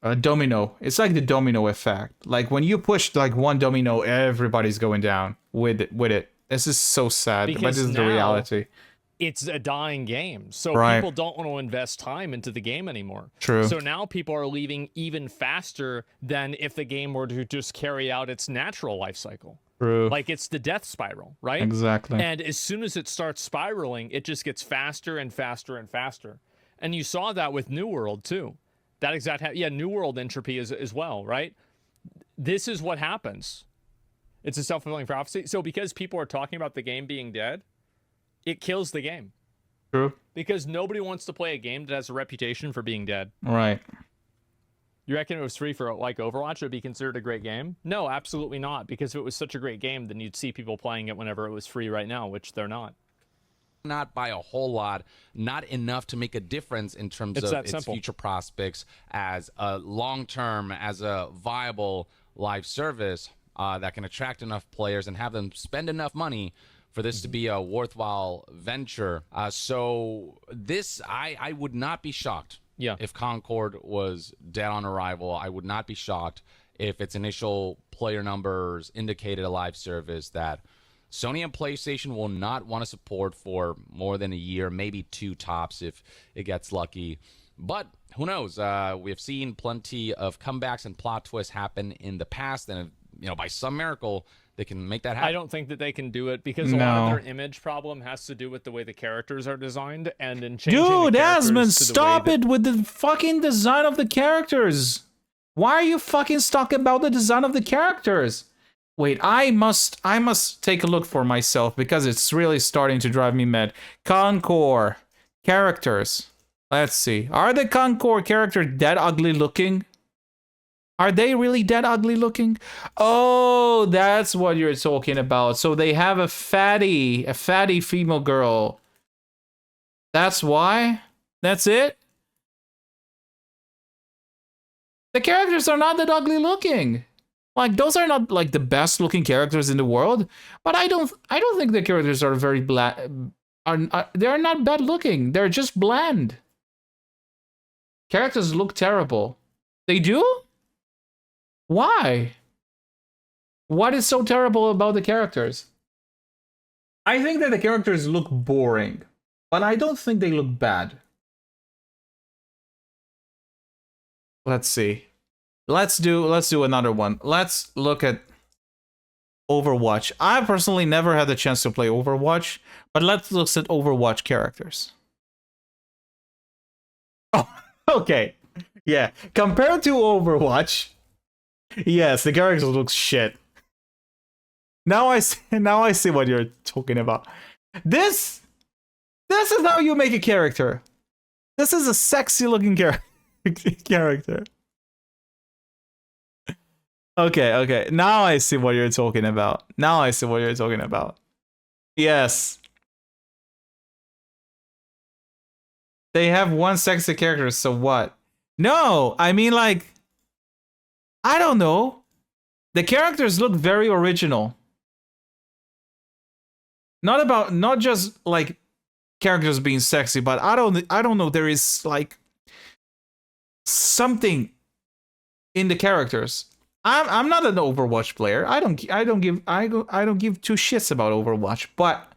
a domino. It's like the domino effect. Like when you push like one domino, everybody's going down with it. This is so sad, but this is the reality. it's a dying game. So people don't want to invest time into the game anymore. True. So now people are leaving even faster than if the game were to just carry out its natural life cycle. True. Like it's the death spiral, right? Exactly. And as soon as it starts spiraling, it just gets faster and faster and faster. And you saw that with New World too. That exact, New World entropy is as well, right? This is what happens. It's a self-fulfilling prophecy. So because people are talking about the game being dead, it kills the game. True. Because nobody wants to play a game that has a reputation for being dead. Right. You reckon if it was free for like Overwatch, it would be considered a great game? No, absolutely not. Because if it was such a great game, then you'd see people playing it whenever it was free right now, which they're not. Not by a whole lot, not enough to make a difference in terms of its future prospects as a long-term, as a viable live service that can attract enough players and have them spend enough money for this to be a worthwhile venture. So this, I would not be shocked if Concord was dead on arrival. I would not be shocked if its initial player numbers indicated a live service that Sony and PlayStation will not want to support for more than a year, maybe 2 tops if it gets lucky. But who knows? We have seen plenty of comebacks and plot twists happen in the past, and by some miracle, they can make that happen. I don't think that they can do it because a lot of their image problem has to do with the way the characters are designed, and in changing Dude, the characters Asmund, to the stop way it with the fucking design of the characters. Why are you fucking stuck about the design of the characters? Wait, I must take a look for myself because it's really starting to drive me mad. Concord characters. Let's see. Are the Concord characters that ugly looking? Are they really that ugly looking? Oh, that's what you're talking about. So they have a fatty female girl. That's why? That's it? The characters are not that ugly looking. Like, those are not like the best looking characters in the world, but I don't think the characters are very they're not bad looking. They're just bland. Characters look terrible. They do? Why? What is so terrible about the characters? I think that the characters look boring, but I don't think they look bad. Let's see. Let's do another one. Let's look at Overwatch. I personally never had the chance to play Overwatch, but let's look at Overwatch characters. Oh, okay. Yeah, compared to Overwatch, yes, the characters look shit. Now I see what you're talking about. This is how you make a character. This is a sexy looking character. Okay. Now I see what you're talking about. Yes. They have one sexy character, so what? No, I mean, like, I don't know. The characters look very original. Not just like characters being sexy, but I don't know, there is like something in the characters. I'm not an Overwatch player. I don't give 2 shits about Overwatch, but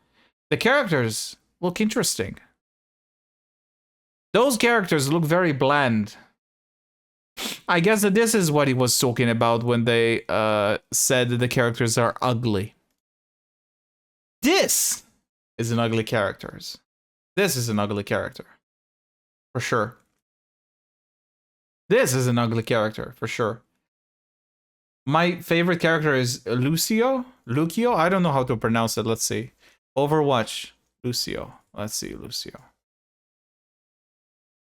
the characters look interesting. Those characters look very bland. I guess that this is what he was talking about when they said that the characters are ugly. This is an ugly character. This is an ugly character. For sure. This is an ugly character, for sure. My favorite character is Lucio? I don't know how to pronounce it. Let's see. Overwatch. Lucio. Let's see.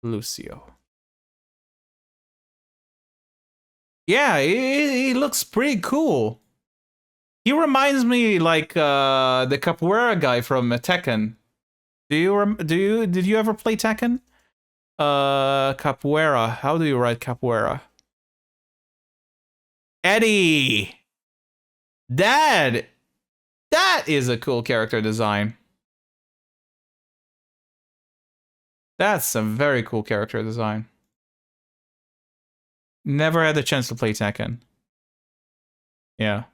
Lucio. Yeah, he looks pretty cool. He reminds me like the Capoeira guy from Tekken. Did you ever play Tekken? Capoeira. How do you write Capoeira? Eddie! That is a cool character design. That's a very cool character design. Never had the chance to play Tekken. Yeah.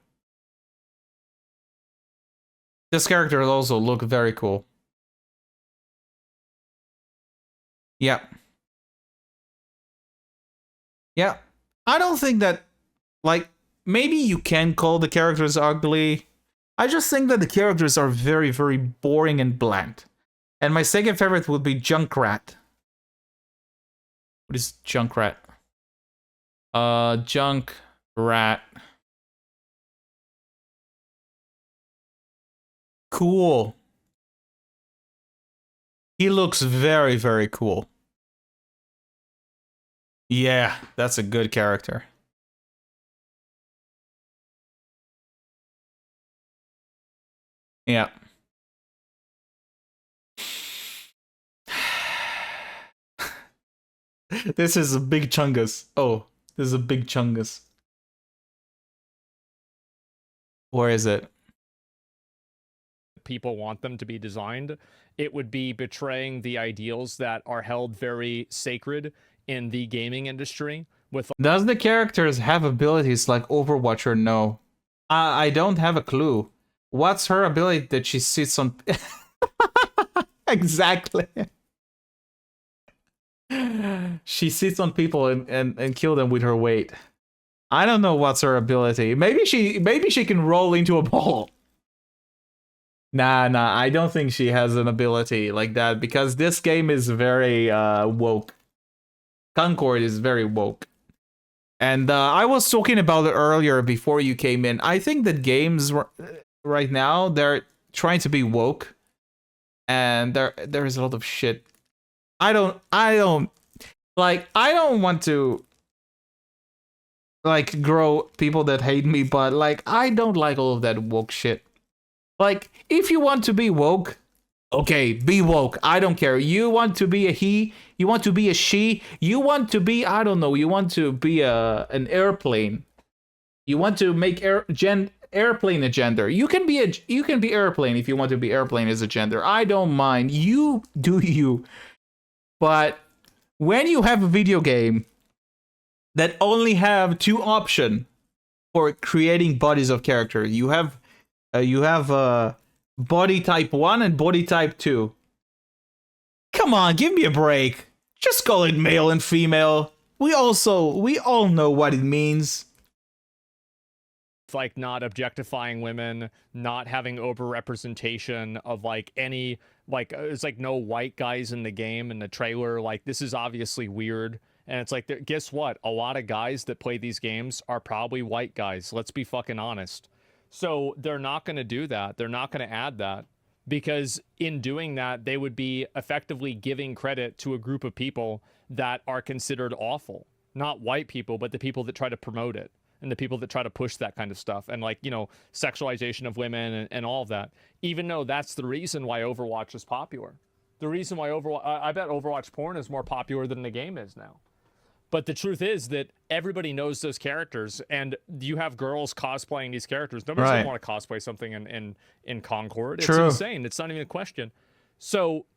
This character also look very cool. Yeah. Yeah. I don't think that, like, maybe you can call the characters ugly. I just think that the characters are very, very boring and bland. And my second favorite would be Junkrat. What is Junkrat? Junkrat. Cool. He looks very, very cool. Yeah, that's a good character. Yeah. This is a big chungus. Oh, this is a big chungus. Where is it? People want them to be designed. It would be betraying the ideals that are held very sacred in the gaming industry. Does the characters have abilities like Overwatch or no? I don't have a clue. What's her ability that she sits on? Exactly. She sits on people and kill them with her weight. I don't know what's her ability. Maybe she can roll into a ball. Nah, I don't think she has an ability like that because this game is very woke. Concord is very woke. And I was talking about it earlier before you came in. I think that games right now, they're trying to be woke. And there is a lot of shit. I don't want to like grow people that hate me, but like I don't like all of that woke shit. Like if you want to be woke, okay, be woke. I don't care. You want to be a he, you want to be a she, you want to be, I don't know, you want to be an airplane. You want to make airplane a gender. You can be airplane if you want to be airplane as a gender. I don't mind. You do you. But when you have a video game that only have two options for creating bodies of character, you have body type 1 and body type 2. Come on, give me a break. Just call it male and female. We all know what it means. Like not objectifying women, not having overrepresentation of like any, like it's like no white guys in the game in the trailer. Like this is obviously weird. And it's like, guess what? A lot of guys that play these games are probably white guys. Let's be fucking honest. So they're not going to do that. They're not going to add that because in doing that, they would be effectively giving credit to a group of people that are considered awful. Not white people, but the people that try to promote it and the people that try to push that kind of stuff and like, you know, sexualization of women and all of that. Even though that's the reason why Overwatch is popular. The reason why I bet Overwatch porn is more popular than the game is now. But the truth is that everybody knows those characters, and you have girls cosplaying these characters. Nobody's going to want to cosplay something in Concord. It's insane. It's not even a question. So,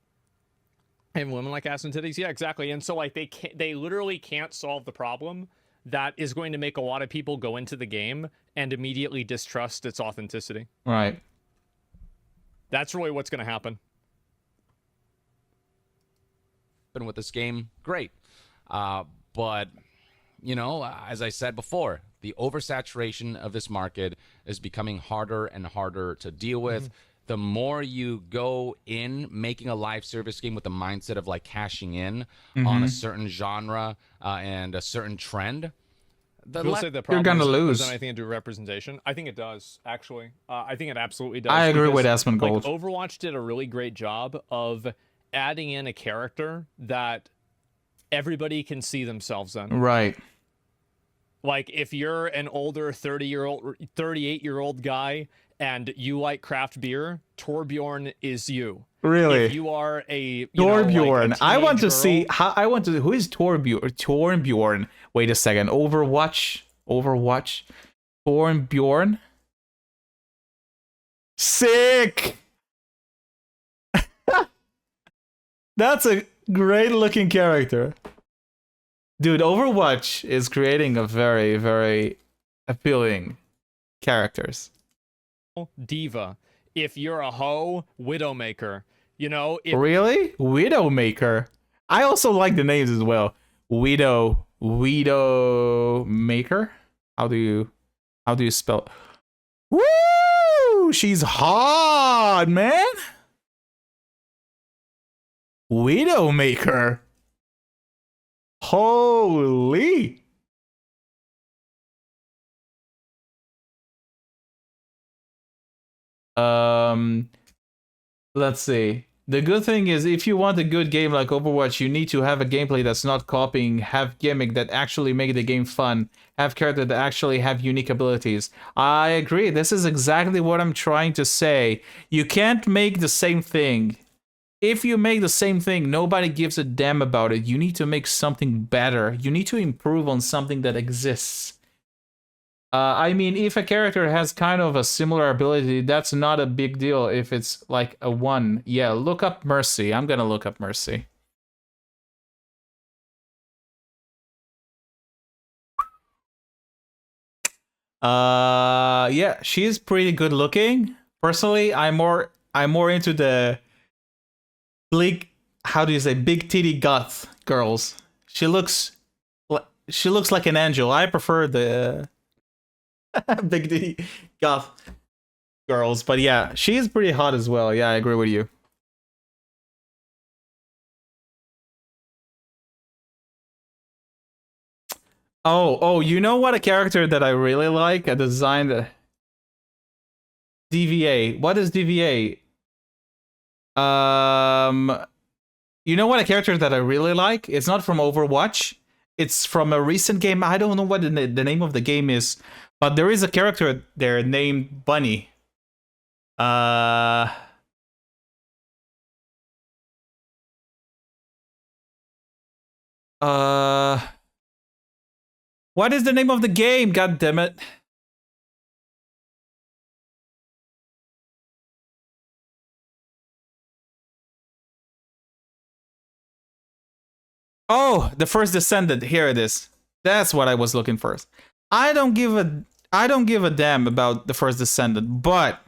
and women like ass and titties, yeah, exactly. And so, like, they literally can't solve the problem that is going to make a lot of people go into the game and immediately distrust its authenticity. Right. That's really what's going to happen. And with this game, great. But, you know, as I said before, the oversaturation of this market is becoming harder and harder to deal with. The more you go in making a live service game with the mindset of like cashing in on a certain genre and a certain trend, you're going to lose. Does anything to do with representation? I think it does, actually. I think it absolutely does. I agree with Asmongold. Like, Overwatch did a really great job of adding in a character that everybody can see themselves in. Right. Like if you're an older 38-year-old guy and you like craft beer, Torbjorn is you. Really? If you are a Torbjorn, like I want to girl, see how who is Torbjorn? Wait a second. Overwatch. Torbjorn. Sick. That's a great looking character. Dude, Overwatch is creating a very, very appealing characters. Diva. If you're a hoe, Widowmaker. You know, Really? Widowmaker? I also like the names as well. Widow Maker. How do you spell? Woo! She's hot, man. Widowmaker. Holy. Let's see. The good thing is, if you want a good game like Overwatch, you need to have a gameplay that's not copying, have gimmick that actually make the game fun, have characters that actually have unique abilities. I agree. This is exactly what I'm trying to say. You can't make the same thing. If you make the same thing, nobody gives a damn about it. You need to make something better. You need to improve on something that exists. I mean, if a character has kind of a similar ability, that's not a big deal if it's like a 1. Yeah, look up Mercy. I'm gonna look up Mercy. Yeah, she's pretty good looking. Personally, I'm more into the how do you say, big titty goth girls. She looks like an angel. I prefer the big titty goth girls, but yeah, she is pretty hot as well. Yeah, I agree with you. Oh, you know what, a character that I really like, a design that DVA. What is DVA? You know what, a character that I really like? It's not from Overwatch. It's from a recent game. I don't know what the name of the game is, but there is a character there named Bunny. What is the name of the game? God damn it. Oh, the First Descendant. Here it is. That's what I was looking for. I don't give a damn about the First Descendant, but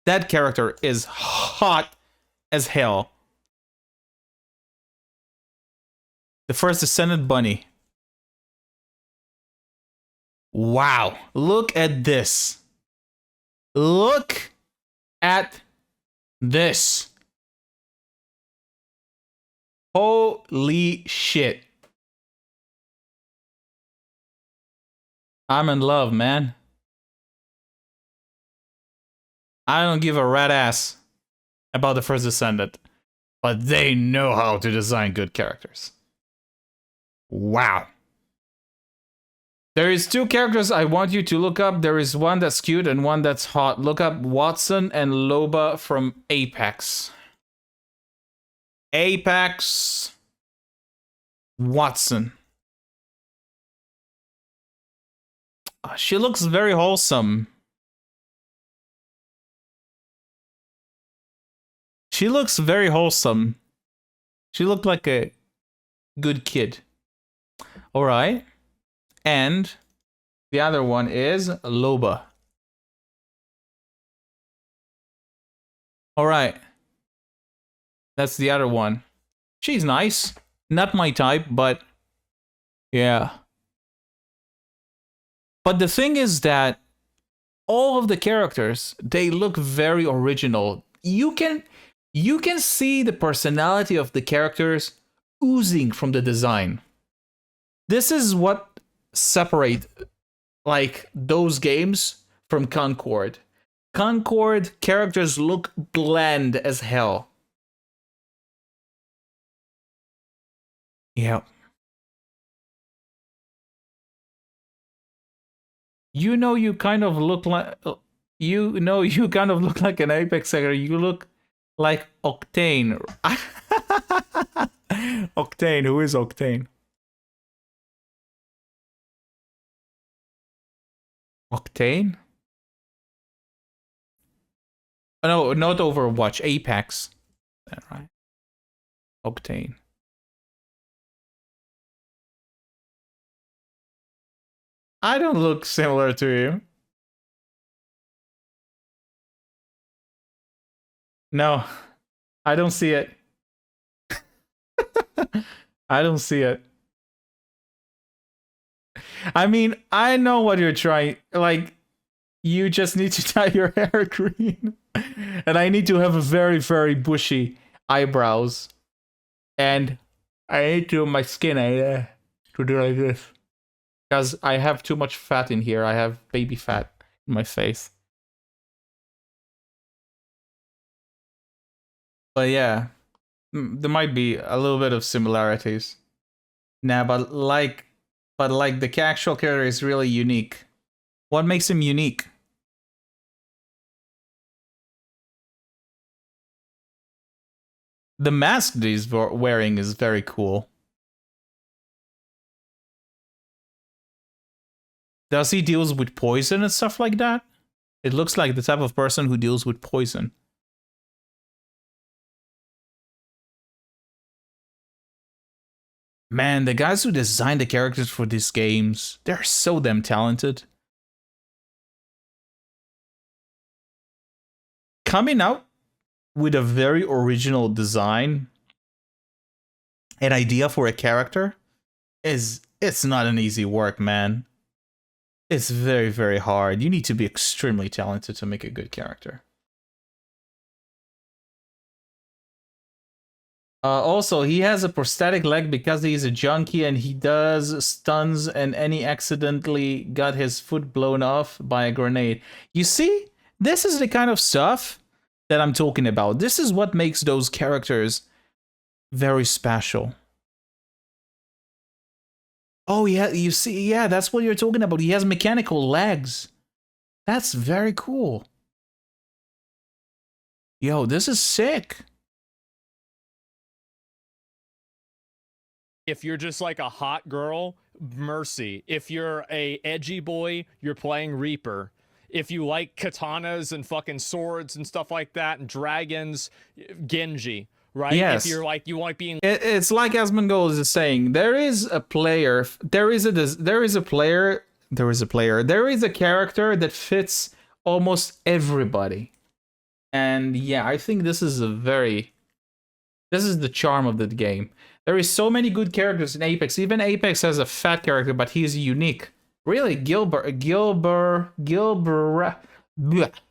that character is hot as hell. The First Descendant Bunny. Wow. Look at this. Look at this. Holy shit. I'm in love, man. I don't give a rat ass about the First Descendant, but they know how to design good characters. Wow. There is 2 characters I want you to look up. There is one that's cute and one that's hot. Look up Watson and Loba from Apex. Apex Watson. She looks very wholesome. She looks very wholesome. She looked like a good kid. All right. And the other one is Loba. All right. That's the other one. She's nice. Not my type, but yeah. But the thing is that all of the characters, they look very original. You can see the personality of the characters oozing from the design. This is what separate like those games from Concord. Concord characters look bland as hell. Yeah. You kind of look like you kind of look like an Apex hacker. You look like Octane. Octane, who is Octane? Octane? Oh, no, not Overwatch, Apex. That right? Octane. I don't look similar to you. No, I don't see it. I don't see it. I mean, I know what you're trying. Like, you just need to dye your hair green. And I need to have a very, very bushy eyebrows. And I need to my skin to do like this. Because I have too much fat in here. I have baby fat in my face. But yeah, there might be a little bit of similarities. Nah, but like the actual character is really unique. What makes him unique? The mask that he's wearing is very cool. Does he deals with poison and stuff like that? It looks like the type of person who deals with poison. Man, the guys who designed the characters for these games, they're so damn talented. Coming out with a very original design, an idea for a character, it's not an easy work, man. It's very, very hard. You need to be extremely talented to make a good character. Also, he has a prosthetic leg because he's a junkie and he does stunts and any accidentally got his foot blown off by a grenade. You see, this is the kind of stuff that I'm talking about. This is what makes those characters very special. Oh yeah, you see, yeah, that's what you're talking about. He has mechanical legs. That's very cool. Yo, this is sick. If you're just like a hot girl, Mercy. If you're a edgy boy, you're playing Reaper. If you like katanas and fucking swords and stuff like that and dragons, Genji, right? Yes. If you're like, you want being... It's like Asmongold is saying, there is a character that fits almost everybody. And yeah, I think this is the charm of the game. There is so many good characters in Apex. Even Apex has a fat character, but he's unique. Really, Gilbert,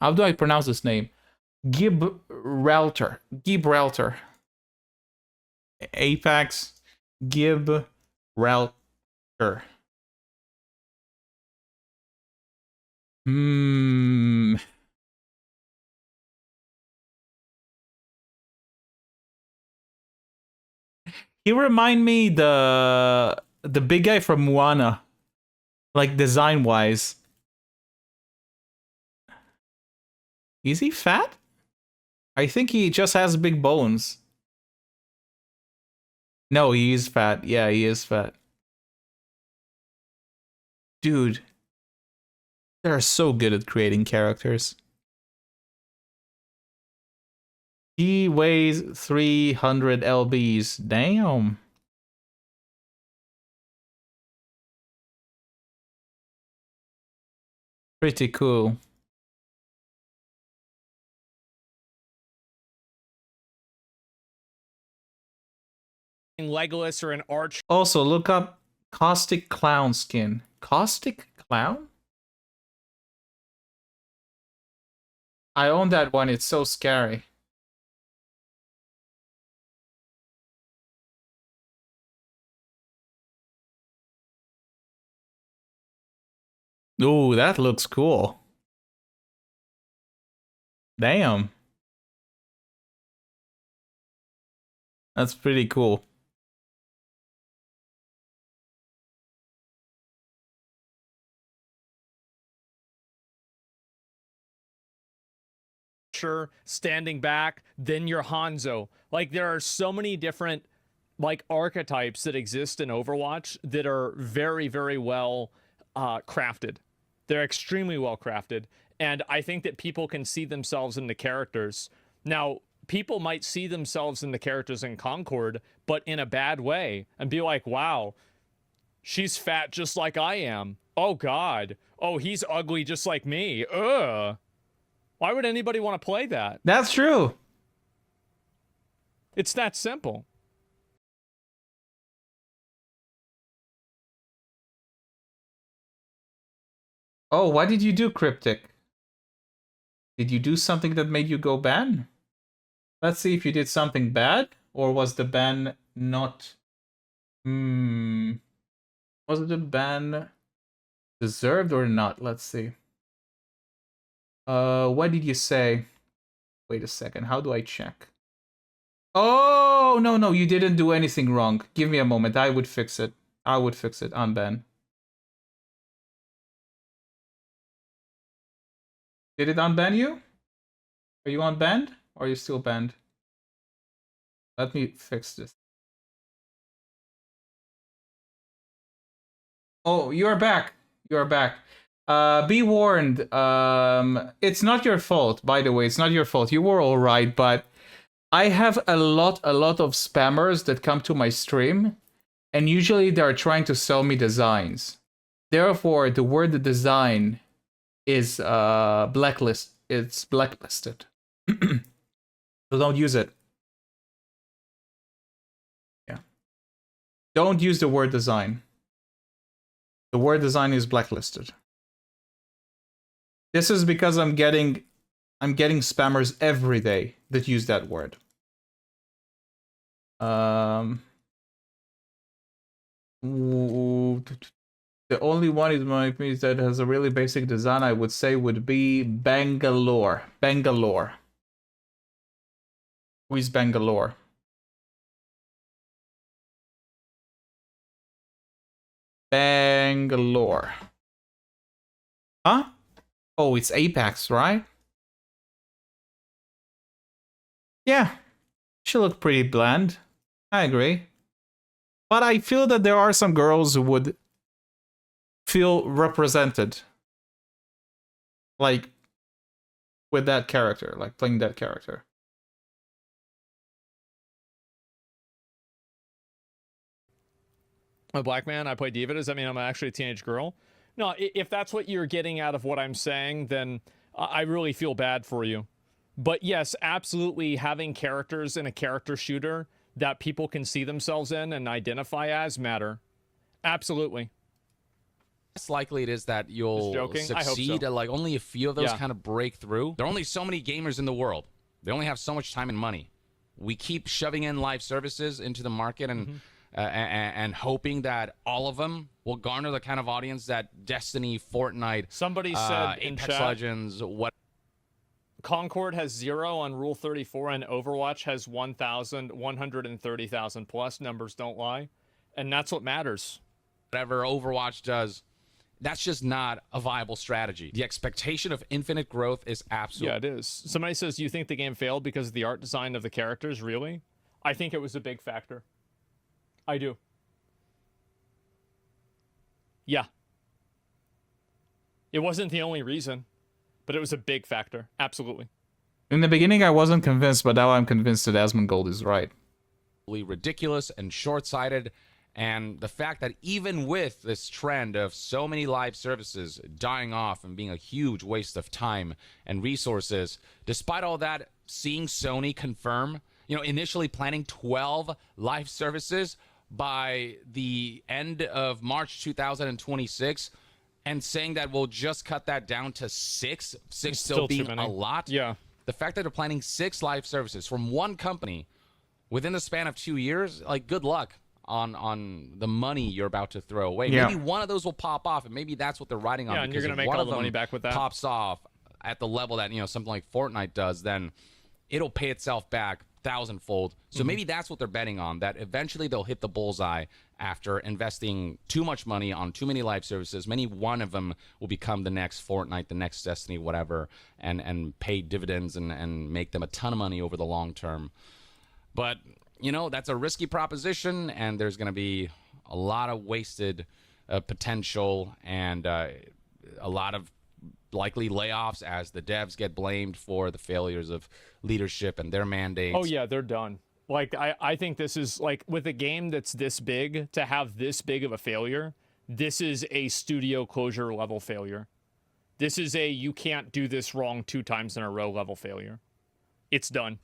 how do I pronounce this name? Gibraltar. Apex, Gibraltar. He remind me the big guy from Moana, like design wise. Is he fat? I think he just has big bones. No, he is fat. Yeah, he is fat. Dude, they're so good at creating characters. He weighs 300 lbs. Damn. Pretty cool. Legolas or an arch. Also, look up Caustic Clown skin. Caustic Clown? I own that one. It's so scary. Ooh, that looks cool. Damn. That's pretty cool. Standing back, then you're Hanzo. Like, there are so many different like archetypes that exist in Overwatch that are very, very well crafted. They're extremely well crafted, and I think that people can see themselves in the characters. Now, people might see themselves in the characters in Concord, but in a bad way, and be like, wow, she's fat just like I am. Oh God. Oh, he's ugly just like me. Ugh. Why would anybody want to play that? That's true. It's that simple. Oh, what did you do, Cryptic? Did you do something that made you go ban? Let's see if you did something bad, or was the ban not... Was the ban deserved or not? Let's see. What did you say? Wait a second, how do I check? Oh, no, you didn't do anything wrong. Give me a moment, I would fix it. I would fix it, unban. Did it unban you? Are you unbanned? Or are you still banned? Let me fix this. Oh, you are back. You are back. Be warned. It's not your fault, by the way. It's not your fault. You were all right, but I have a lot of spammers that come to my stream, and usually they are trying to sell me designs. Therefore, the word design is blacklist. It's blacklisted. So don't use it. Yeah. Don't use the word design. The word design is blacklisted. This is because I'm getting spammers every day that use that word. The only one in my opinion that has a really basic design, I would say, would be Bangalore. Bangalore. Who is Bangalore? Bangalore. Huh? Oh, it's Apex, right? Yeah. She looked pretty bland. I agree. But I feel that there are some girls who would feel represented. Like, with that character. Like, playing that character. A black man, I play Diva. Does that mean I'm actually a teenage girl? No, if that's what you're getting out of what I'm saying, then I really feel bad for you. But yes, absolutely, having characters in a character shooter that people can see themselves in and identify as matter. Absolutely. Less likely it is that you'll succeed. So. Like only a few of those kind of break through. There are only so many gamers in the world. They only have so much time and money. We keep shoving in live services into the market and and hoping that all of them will garner the kind of audience that Destiny, Fortnite, somebody said in Apex chat, Legends, what Concord has 0 on Rule 34 and Overwatch has 130,000 plus. Numbers don't lie, and that's what matters. Whatever Overwatch does, that's just not a viable strategy. The expectation of infinite growth is absolute. Yeah, it is. Somebody says, you think the game failed because of the art design of the characters? Really? I think it was a big factor. I do. Yeah. It wasn't the only reason, but it was a big factor. Absolutely. In the beginning, I wasn't convinced, but now I'm convinced that Asmongold is right. Ridiculous and short-sighted, and the fact that even with this trend of so many live services dying off and being a huge waste of time and resources, despite all that, seeing Sony confirm, initially planning 12 live services by the end of March 2026 and saying that we'll just cut that down to 6 still being a lot. Yeah. The fact that they're planning 6 live services from one company within the span of 2 years, like, good luck on the money you're about to throw away. Yeah. Maybe one of those will pop off, and maybe that's what they're riding on. Yeah, and you're going to make all the money back with that. Pops off at the level that, something like Fortnite does, then it'll pay itself back 1,000-fold. So maybe that's what they're betting on, that eventually they'll hit the bullseye after investing too much money on too many live services. Maybe one of them will become the next Fortnite, the next Destiny, whatever, and pay dividends and make them a ton of money over the long term. But, that's a risky proposition, and there's going to be a lot of wasted potential and a lot of likely layoffs as the devs get blamed for the failures of leadership and their mandates. Oh, yeah, they're done. Like, I think this is, like, with a game that's this big, to have this big of a failure, this is a studio closure level failure. This is a you can't do this wrong 2 times in a row level failure. It's done.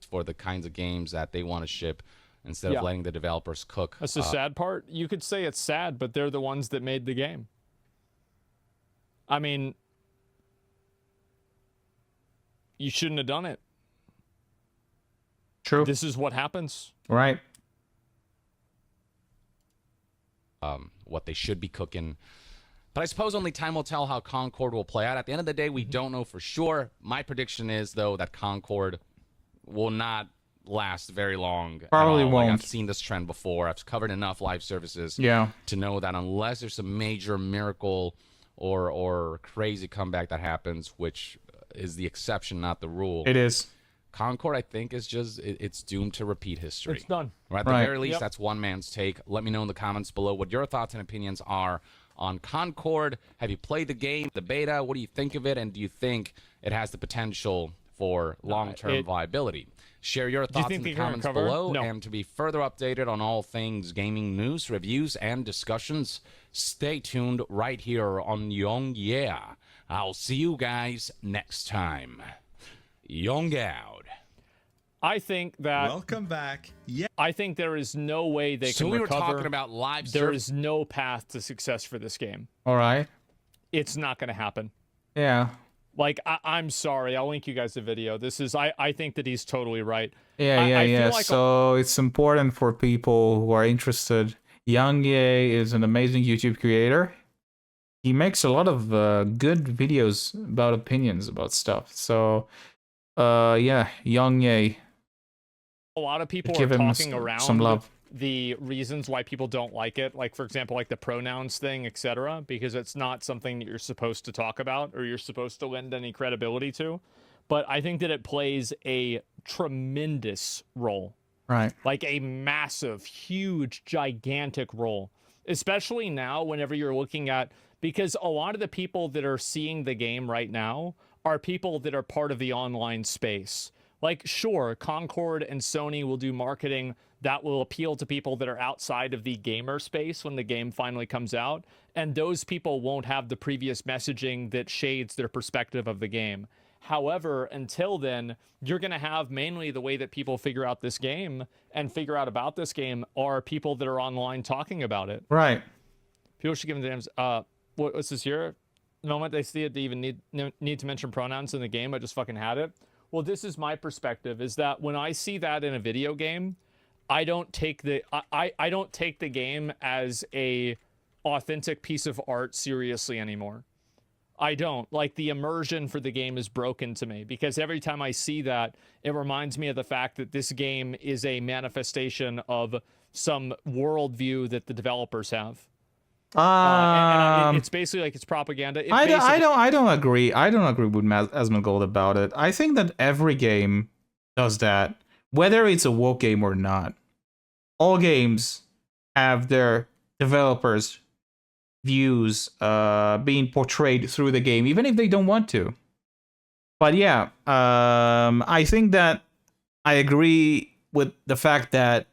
For the kinds of games that they want to ship instead of letting the developers cook. That's the sad part. You could say it's sad, but they're the ones that made the game. I mean, you shouldn't have done it. True. This is what happens. Right. What they should be cooking. But I suppose only time will tell how Concord will play out. At the end of the day, we don't know for sure. My prediction is, though, that Concord will not last very long. Probably won't. Like, I've seen this trend before. I've covered enough live services to know that unless there's a major miracle or crazy comeback that happens, which is the exception, not the rule. It is. Concord, I think, is just, it's doomed to repeat history. It's done. Right? At the very least, that's one man's take. Let me know in the comments below what your thoughts and opinions are on Concord. Have you played the game, the beta? What do you think of it? And do you think it has the potential for long-term viability? Share your thoughts in the comments below. And to be further updated on all things gaming news, reviews, and discussions, stay tuned right here on Young Yeah. I'll see you guys next time. Young out. I think that... Welcome back. Yeah. I think there is no way they can recover. So we were talking about live There is no path to success for this game. All right. It's not going to happen. Yeah. Like, I'm sorry. I'll link you guys the video. This is... I think that he's totally right. Yeah. Like so it's important for people who are interested. Young Ye is an amazing YouTube creator. He makes a lot of good videos about opinions about stuff. So, yeah, Young Ye. A lot of people are talking around some love. The reasons why people don't like it. Like, for example, like the pronouns thing, etc. Because it's not something that you're supposed to talk about or you're supposed to lend any credibility to. But I think that it plays a tremendous role. Right. Like a massive, huge, gigantic role. Especially now whenever you're looking at... Because a lot of the people that are seeing the game right now are people that are part of the online space. Like, sure, Concord and Sony will do marketing that will appeal to people that are outside of the gamer space when the game finally comes out. And those people won't have the previous messaging that shades their perspective of the game. However, until then, you're going to have mainly the way that people figure out this game and figure out about this game are people that are online talking about it. Right. People should give them the names. What's this here? The moment they see it, they even need to mention pronouns in the game. I just fucking had it. Well, this is my perspective, is that when I see that in a video game, I don't take the I don't take the game as a authentic piece of art seriously anymore. I don't. Like, the immersion for the game is broken to me, because every time I see that, it reminds me of the fact that this game is a manifestation of some worldview that the developers have. And it's basically like it's propaganda. I don't agree. I don't agree with Asmongold about it. I think that every game does that, whether it's a woke game or not. All games have their developers' views being portrayed through the game, even if they don't want to. But yeah, I think that I agree with the fact that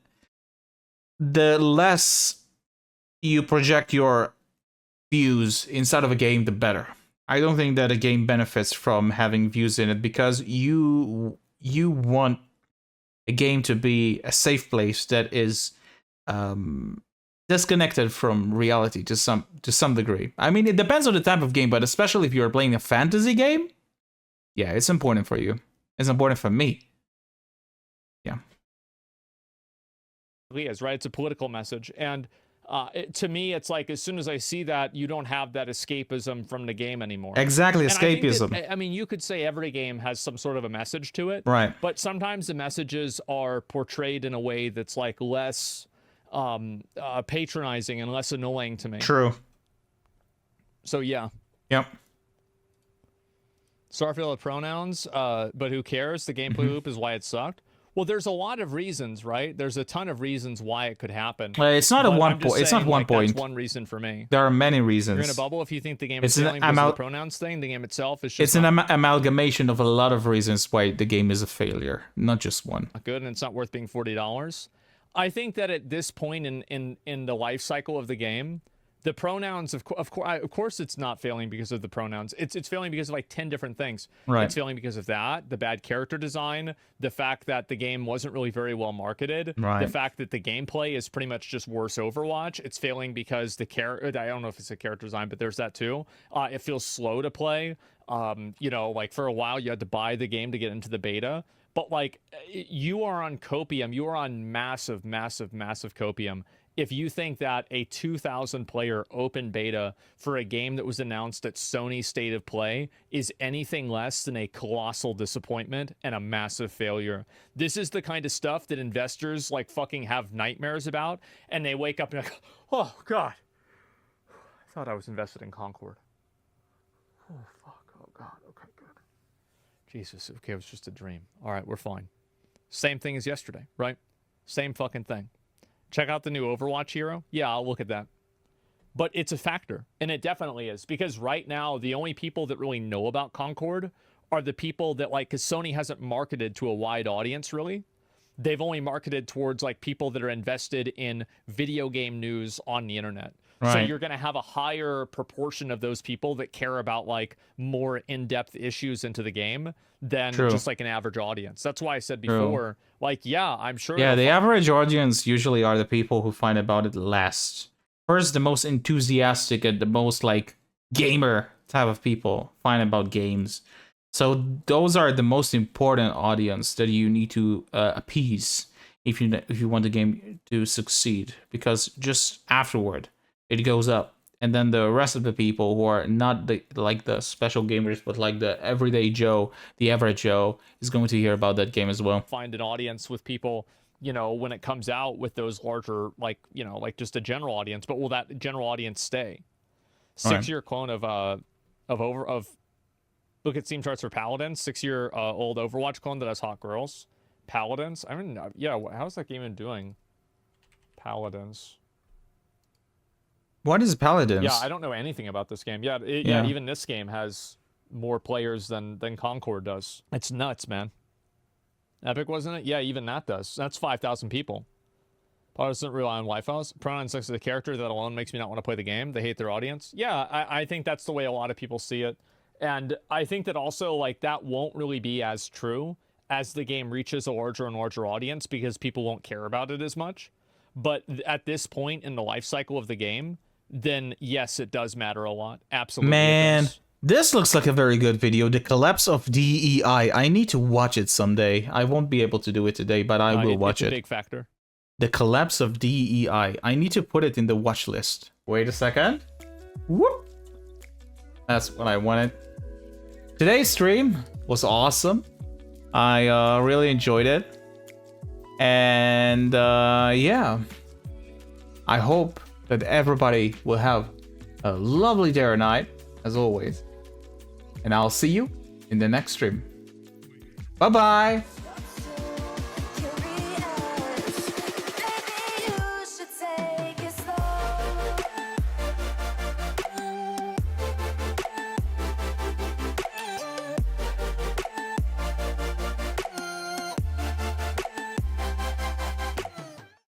the less you project your views inside of a game, the better. I don't think that a game benefits from having views in it, because you want a game to be a safe place that is disconnected from reality to some degree. I mean, it depends on the type of game, but especially if you're playing a fantasy game, yeah, it's important for you. It's important for me. Yeah. It is, right? It's a political message. And to me, it's like, as soon as I see that, you don't have that escapism from the game anymore. Exactly, escapism. I mean, you could say every game has some sort of a message to it. Right. But sometimes the messages are portrayed in a way that's like less patronizing and less annoying to me. True. So, yeah. Yep. Starfield had pronouns, but who cares? The gameplay loop is why it sucked. Well, there's a lot of reasons, right? There's a ton of reasons why it could happen. It's not a one point. It's not one point. That's one reason for me. There are many reasons. You're in a bubble if you think the game is failing because of the pronouns thing. The game itself is just it's an amalgamation of a lot of reasons why the game is a failure, not just one. Not good, and it's not worth being $40. I think that at this point in the life cycle of the game, The pronouns, of course, it's not failing because of the pronouns. It's failing because of like 10 different things. Right. It's failing because of that, the bad character design, the fact that the game wasn't really very well marketed, right. the fact that the gameplay is pretty much just worse Overwatch. It's failing because the character, I don't know if it's a character design, but there's that too. It feels slow to play. You know, like for a while you had to buy the game to get into the beta. But like you are on copium, you are on massive copium. If you think that a 2,000 player open beta for a game that was announced at Sony State of Play is anything less than a colossal disappointment and a massive failure. This is the kind of stuff that investors like fucking have nightmares about, and they wake up and like, oh God, I thought I was invested in Concord. Oh fuck, oh God, okay, good. Jesus, okay, it was just a dream. All right, we're fine. Same thing as yesterday, right? Same fucking thing. Check out the new Overwatch hero. Yeah, I'll look at that. But it's a factor, and it definitely is, because right now the only people that really know about Concord are the people that like, because Sony hasn't marketed to a wide audience really. They've only marketed towards like people that are invested in video game news on the internet. Right. So you're going to have a higher proportion of those people that care about like more in-depth issues into the game than just like an average audience. That's why I said before, like, yeah, I'm sure. Yeah, the average audience usually are the people who find about it last. First, the most enthusiastic and the most like gamer type of people find about games. So those are the most important audience that you need to appease if you want the game to succeed, because just afterward it goes up, and then the rest of the people who are not the special gamers, but like the everyday Joe, the average Joe, is going to hear about that game as well. Find an audience with people, you know, when it comes out with those larger, like, you know, like just a general audience. But will that general audience stay? 6-year clone of look at Steam charts for Paladins. 6-year old Overwatch clone that has hot girls. Paladins. I mean, yeah. How's that game even doing? Paladins. What is Paladins? Yeah, I don't know anything about this game. Yeah, even this game has more players than Concord does. It's nuts, man. Epic, wasn't it? Yeah, even that does. That's 5,000 people. Paladins doesn't rely on Wi-Fi's. Pronoun sex to the character, that alone makes me not want to play the game. They hate their audience. Yeah, I think that's the way a lot of people see it. And I think that also, like, that won't really be as true as the game reaches a larger and larger audience, because people won't care about it as much. But at this point in the life cycle of the game, then yes, it does matter a lot. Absolutely. Man, this looks like a very good video. The collapse of DEI. I need to watch it someday. I won't be able to do it today, but I will watch it. It's a big factor. The collapse of DEI. I need to put it in the watch list. Wait a second. Whoop. That's what I wanted. Today's stream was awesome. I really enjoyed it. And yeah, I hope that everybody will have a lovely day or night, as always. And I'll see you in the next stream. Bye-bye!